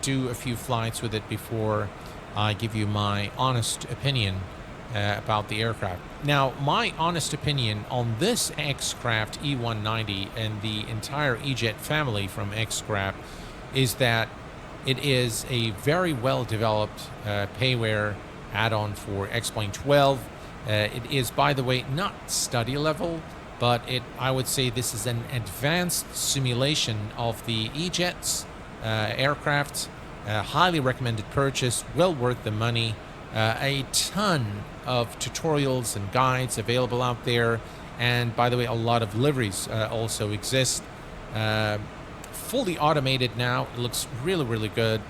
do a few flights with it before I give you my honest opinion about the aircraft. Now, my honest opinion on this Xcraft E190 and the entire E-Jet family from Xcraft is that it is a very well-developed payware add-on for X-Plane 12. It is, by the way, not study level, but I would say this is an advanced simulation of the E-Jet's aircraft. Highly recommended purchase, well worth the money. A ton of tutorials and guides available out there, and by the way, a lot of liveries also exist. Fully automated now. It looks really good,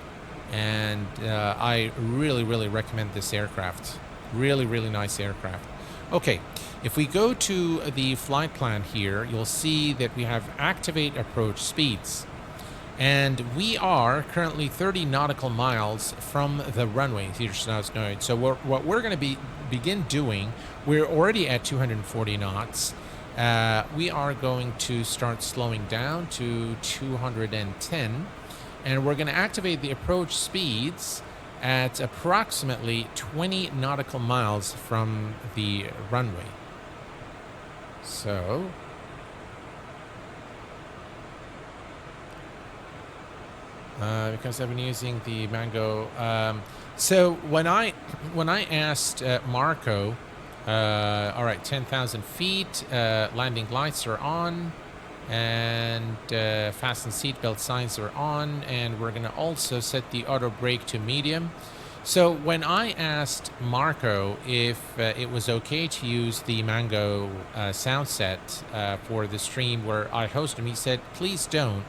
and I really recommend this aircraft. Really nice aircraft. Okay, if we go to the flight plan here, you'll see that we have activate approach speeds. And we are currently 30 nautical miles from the runway, so what we're going to begin doing, we're already at 240 knots. We are going to start slowing down to 210, and we're going to activate the approach speeds at approximately 20 nautical miles from the runway. So because I've been using the Mango. So when I asked Marco, all right, 10,000 feet, landing lights are on, and fasten seatbelt signs are on, and we're gonna also set the auto brake to medium. So when I asked Marco if it was okay to use the Mango sound set for the stream where I host him, he said, please don't,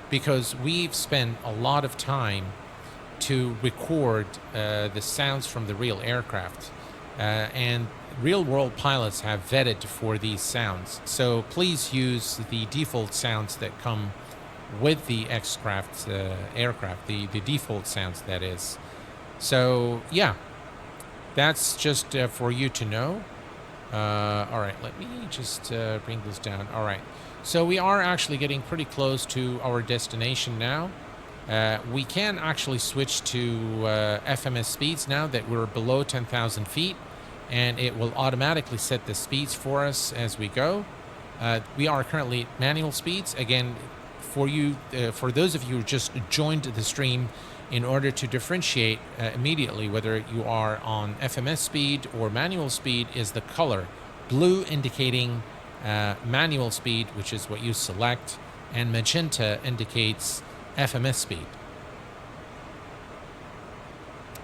because we've spent a lot of time to record the sounds from the real aircraft. And real-world pilots have vetted for these sounds. So please use the default sounds that come with the Xcraft aircraft, the default sounds, that is. So, yeah, that's just for you to know. All right, let me just bring this down. All right. So we are actually getting pretty close to our destination now. We can actually switch to FMS speeds now that we're below 10,000 feet, and it will automatically set the speeds for us as we go. We are currently manual speeds. Again, for you, for those of you who just joined the stream, in order to differentiate immediately whether you are on FMS speed or manual speed is the color. Blue indicating manual speed, which is what you select, and magenta indicates FMS speed.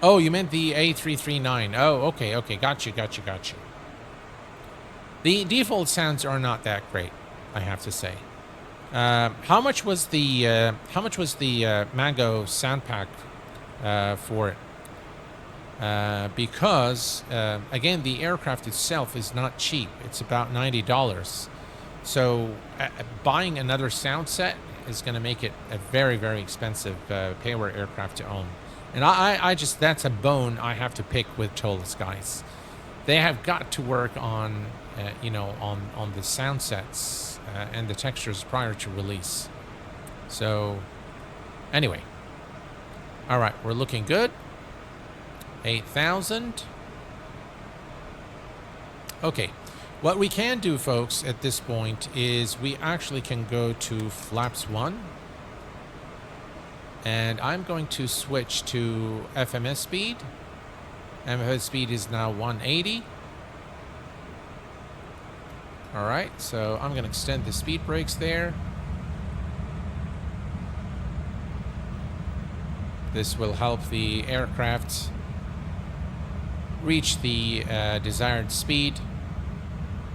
Oh, you meant the A339. Oh, okay, okay. Got you. The default sounds are not that great, I have to say. How much was the Mango sound pack for it? Because again, the aircraft itself is not cheap. It's about $90. So buying another sound set is going to make it a very, very expensive payware aircraft to own. And I just, that's a bone I have to pick with Tollus, guys. They have got to work on, you know, on the sound sets and the textures prior to release. So, anyway. All right, we're looking good. 8,000. Okay. What we can do, folks, at this point is we actually can go to flaps 1. And I'm going to switch to FMS speed. FMS speed is now 180. Alright, so I'm going to extend the speed brakes there. This will help the aircraft reach the desired speed.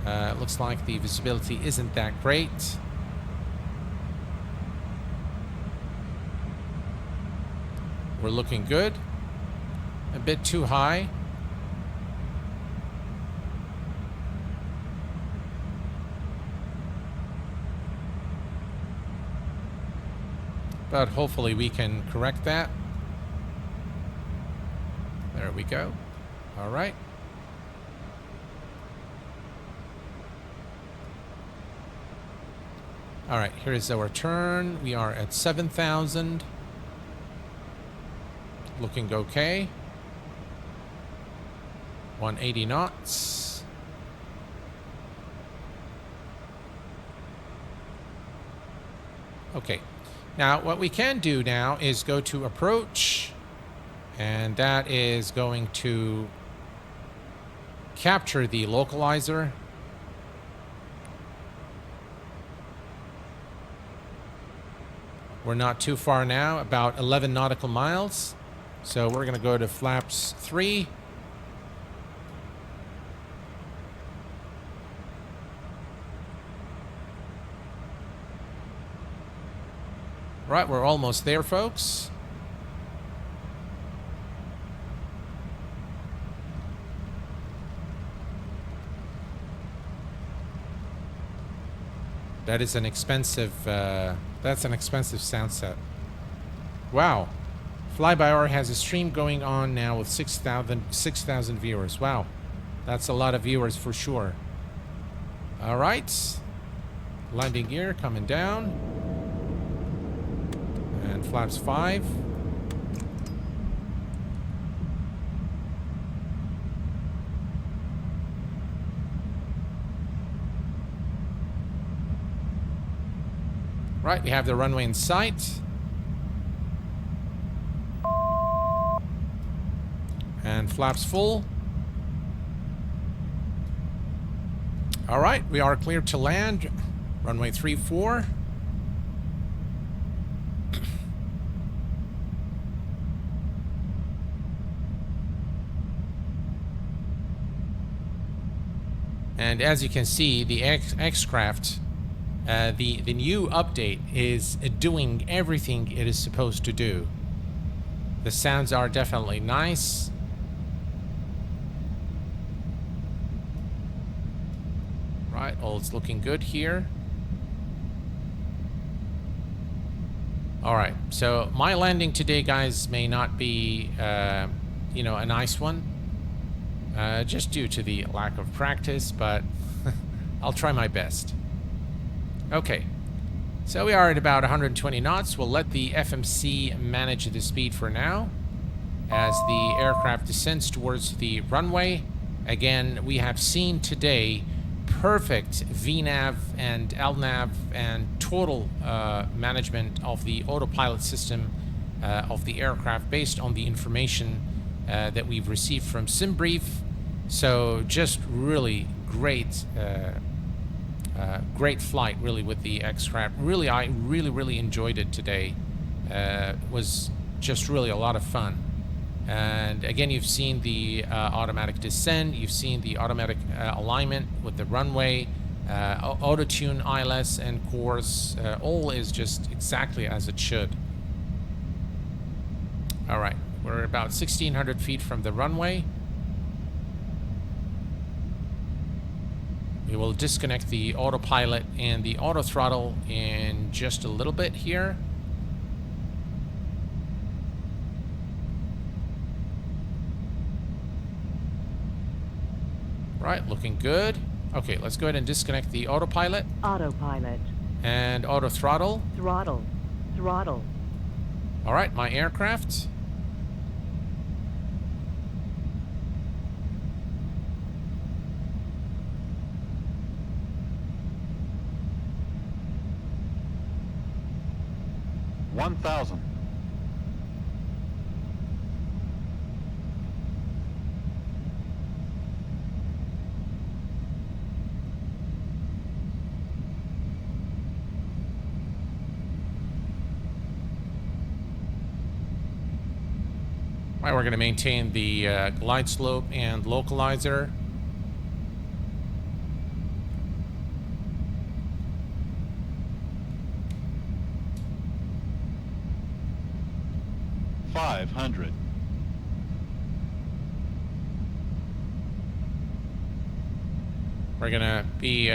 Looks like the visibility isn't that great. We're looking good. A bit too high. But hopefully we can correct that. There we go. All right. All right, here is our turn. We are at 7,000. Looking okay. 180 knots. Okay. Now, what we can do now is go to approach, and that is going to capture the localizer. We're not too far now, about 11 nautical miles. So we're going to go to flaps 3. Right, we're almost there, folks. That is an expensive, that's an expensive sound set. Wow. Fly-by-Hour has a stream going on now with 6,000 viewers. Wow. That's a lot of viewers for sure. All right. Landing gear coming down. And flaps 5. Right, we have the runway in sight. And flaps full. All right, we are clear to land. Runway 34. And as you can see, the xcraft, the new update is doing everything it is supposed to do. The sounds are definitely nice. Right, all is looking good here. All right, so my landing today, guys, may not be, you know, a nice one. Just due to the lack of practice, but I'll try my best. Okay, so we are at about 120 knots. We'll let the FMC manage the speed for now as the aircraft descends towards the runway. Again, we have seen today perfect VNAV and LNAV and total management of the autopilot system of the aircraft based on the information that we've received from SimBrief. So just really great great flight really with the xcraft. Really, I really enjoyed it today. It was just really a lot of fun. And again, you've seen the automatic descent. You've seen the automatic alignment with the runway, Auto Tune ILS and course. All is just exactly as it should. All right, we're about 1,600 feet from the runway. We will disconnect the autopilot and the auto throttle in just a little bit here. Right, looking good. Okay, let's go ahead and disconnect the autopilot. Autopilot. And auto throttle. Throttle. Throttle. All right, my aircraft. $1,000. Right, we're going to maintain the glide slope and localizer. $500. We're going to be...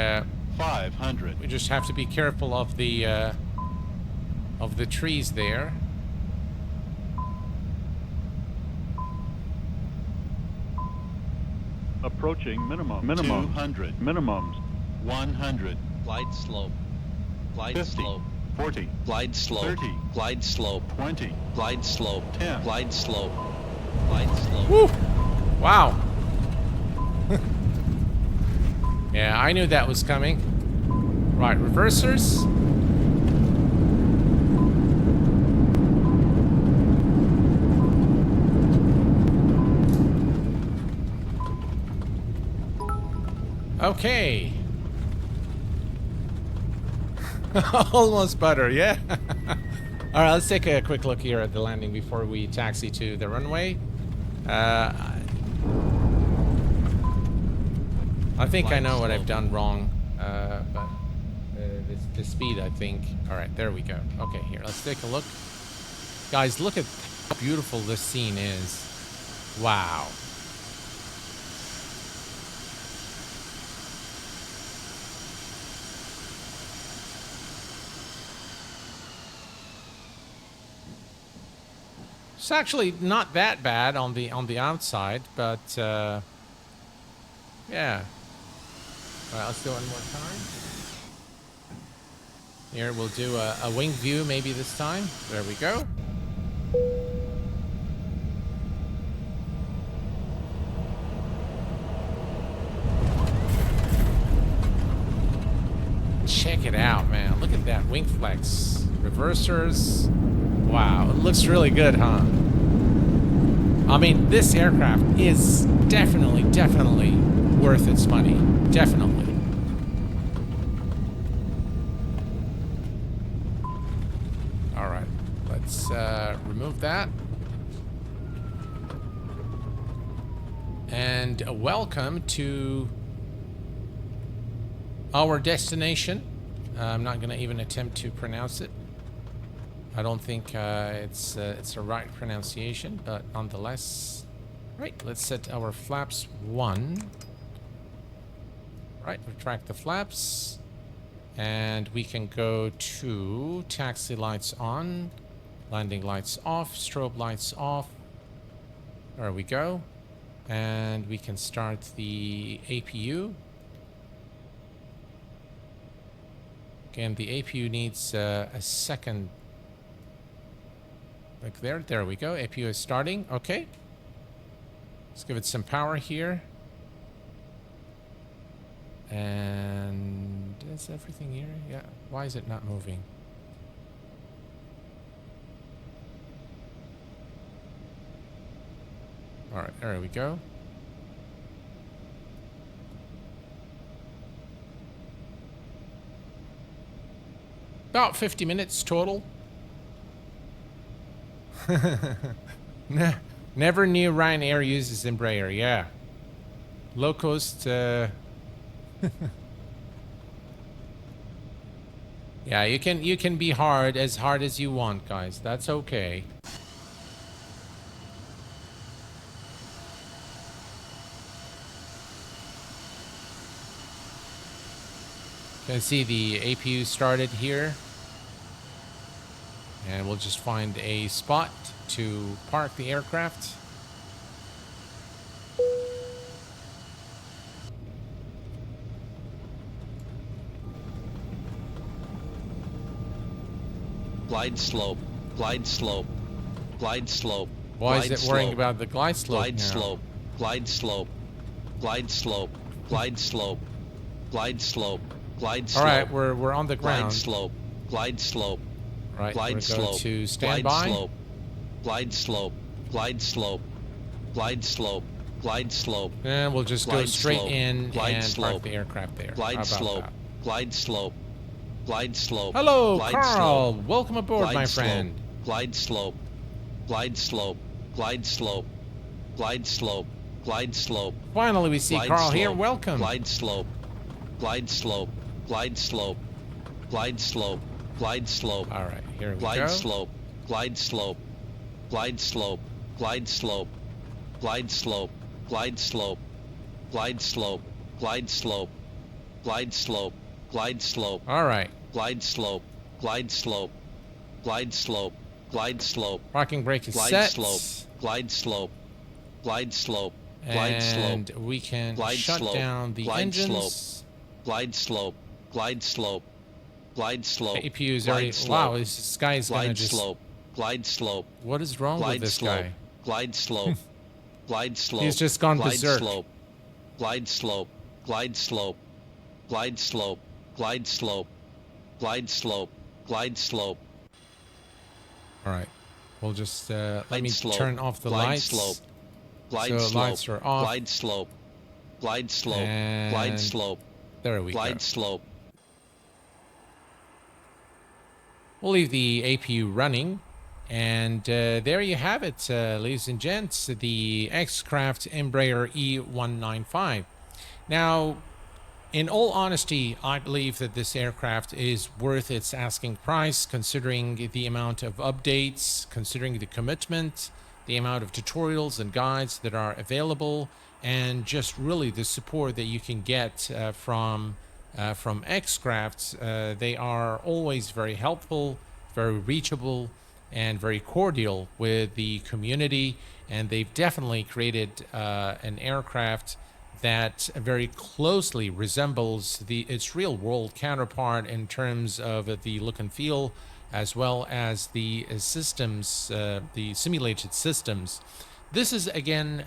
500. we just have to be careful of the trees there. Approaching minimum. 200. Minimums. 100. Glide slope. Glide 50. slope. 40. Glide slope. 30. Glide slope. 20. Glide slope. 10. Glide slope. Glide slope. Woo! Wow. Yeah, I knew that was coming. Right, reversers. Okay. Almost butter, yeah. All right, let's take a quick look here at the landing before we taxi to the runway. I think I know what I've done wrong, but the speed, I think. All right, there we go. Okay, here, let's take a look. Guys, look at how beautiful this scene is. Wow. It's actually not that bad on the outside, but yeah. All right, let's do it one more time. Here we'll do a wing view maybe this time. There we go. Check it out, man. Look at that wing flex. Reversers. Wow, it looks really good, huh? I mean, this aircraft is definitely worth its money. Definitely. All right, let's remove that. And welcome to our destination. I'm not going to even attempt to pronounce it. I don't think it's a right pronunciation, but nonetheless. Right, let's set our flaps 1. Right, retract the flaps. And we can go to taxi lights on, landing lights off, strobe lights off. There we go. And we can start the APU. Again, the APU needs a second. Like there we go. APU is starting. Okay. Let's give it some power here. And is everything here? Yeah. Why is it not moving? All right, there we go. About 50 minutes total. Never knew Ryanair uses Embraer. Yeah. Low cost. Yeah, you can be hard as you want, guys. That's okay. You can see the APU started here. And we'll just find a spot to park the aircraft. Glide slope. Glide slope. Glide slope. Why is glide it worrying slope, about the glide slope Glide now? slope. Glide slope. Glide slope. Glide slope. Glide slope. Glide slope. All right, we're on the Glide ground. slope. Glide slope. Right, Glide we're going slope. to stand Glide by. slope. Glide slope. Glide slope. Glide slope. Glide slope. And we'll just go Glide straight slope. in Glide and slope. park the aircraft there. How Glide about slope. that? Glide slope. Glide slope. Hello, Glide Carl. slope. Welcome aboard, Glide my slope. friend. Glide slope. Glide slope. Glide slope. Glide slope. Glide slope. Finally, we see Glide Carl slope. here. Welcome. Glide slope. Glide slope. Glide slope. Glide slope. Glide slope. All right, here we Glide go. slope. Glide slope. Glide slope. Glide slope. Glide slope. Glide slope. Glide slope. Glide slope. Glide slope. Glide slope. All right. Glide slope. Glide slope. Glide slope. Glide slope. Parking brake is Glide set. slope. Glide slope. Glide slope. Glide And slope. we can Glide shut slope. down the Glide engines. slope. Glide slope. Glide slope. Glide slope. APU is Glide already... slope. Wow, this guy is going to Glide just... slope. Glide slope. What is wrong with Glide this slope. guy? Glide slope. Glide slope. He's just gone Glide berserk. slope. Glide slope. Glide slope. Glide slope. Glide slope. Glide slope. Glide slope. All right. We'll just... let Glide me slope. turn off the Glide lights. slope. Glide So slope. lights are off. Glide slope. Glide slope. And Glide slope. there we Glide go. slope. We'll leave the APU running. And there you have it, ladies and gents, the xcrafts Embraer E195. Now, in all honesty, I believe that this aircraft is worth its asking price, considering the amount of updates, considering the commitment, the amount of tutorials and guides that are available, and just really the support that you can get from xcrafts. They are always very helpful, very reachable, and very cordial with the community, and they've definitely created an aircraft that very closely resembles its real-world counterpart in terms of the look and feel, as well as the systems, the simulated systems. This is again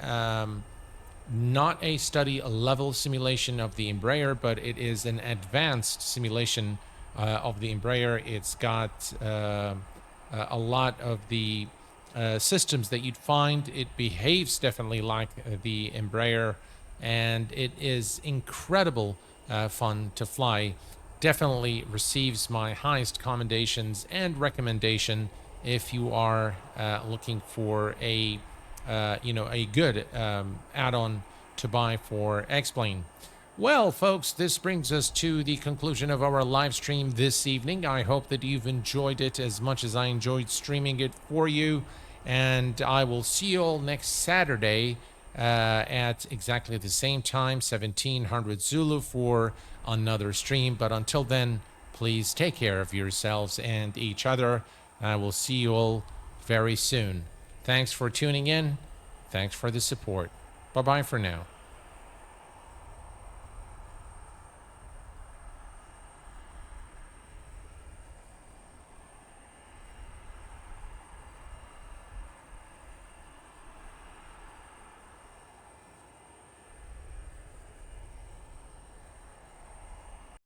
not a study level simulation of the Embraer, but it is an advanced simulation of the Embraer. It's got a lot of the systems that you'd find. It behaves definitely like the Embraer, and it is incredible fun to fly. Definitely receives my highest commendations and recommendation if you are looking for a a good add-on to buy for xplane. Well, folks, this brings us to the conclusion of our live stream this evening. I hope that you've enjoyed it as much as I enjoyed streaming it for you. And I will see you all next Saturday at exactly the same time, 1700 Zulu, for another stream. But until then, please take care of yourselves and each other. I will see you all very soon. Thanks for tuning in. Thanks for the support. Bye-bye for now.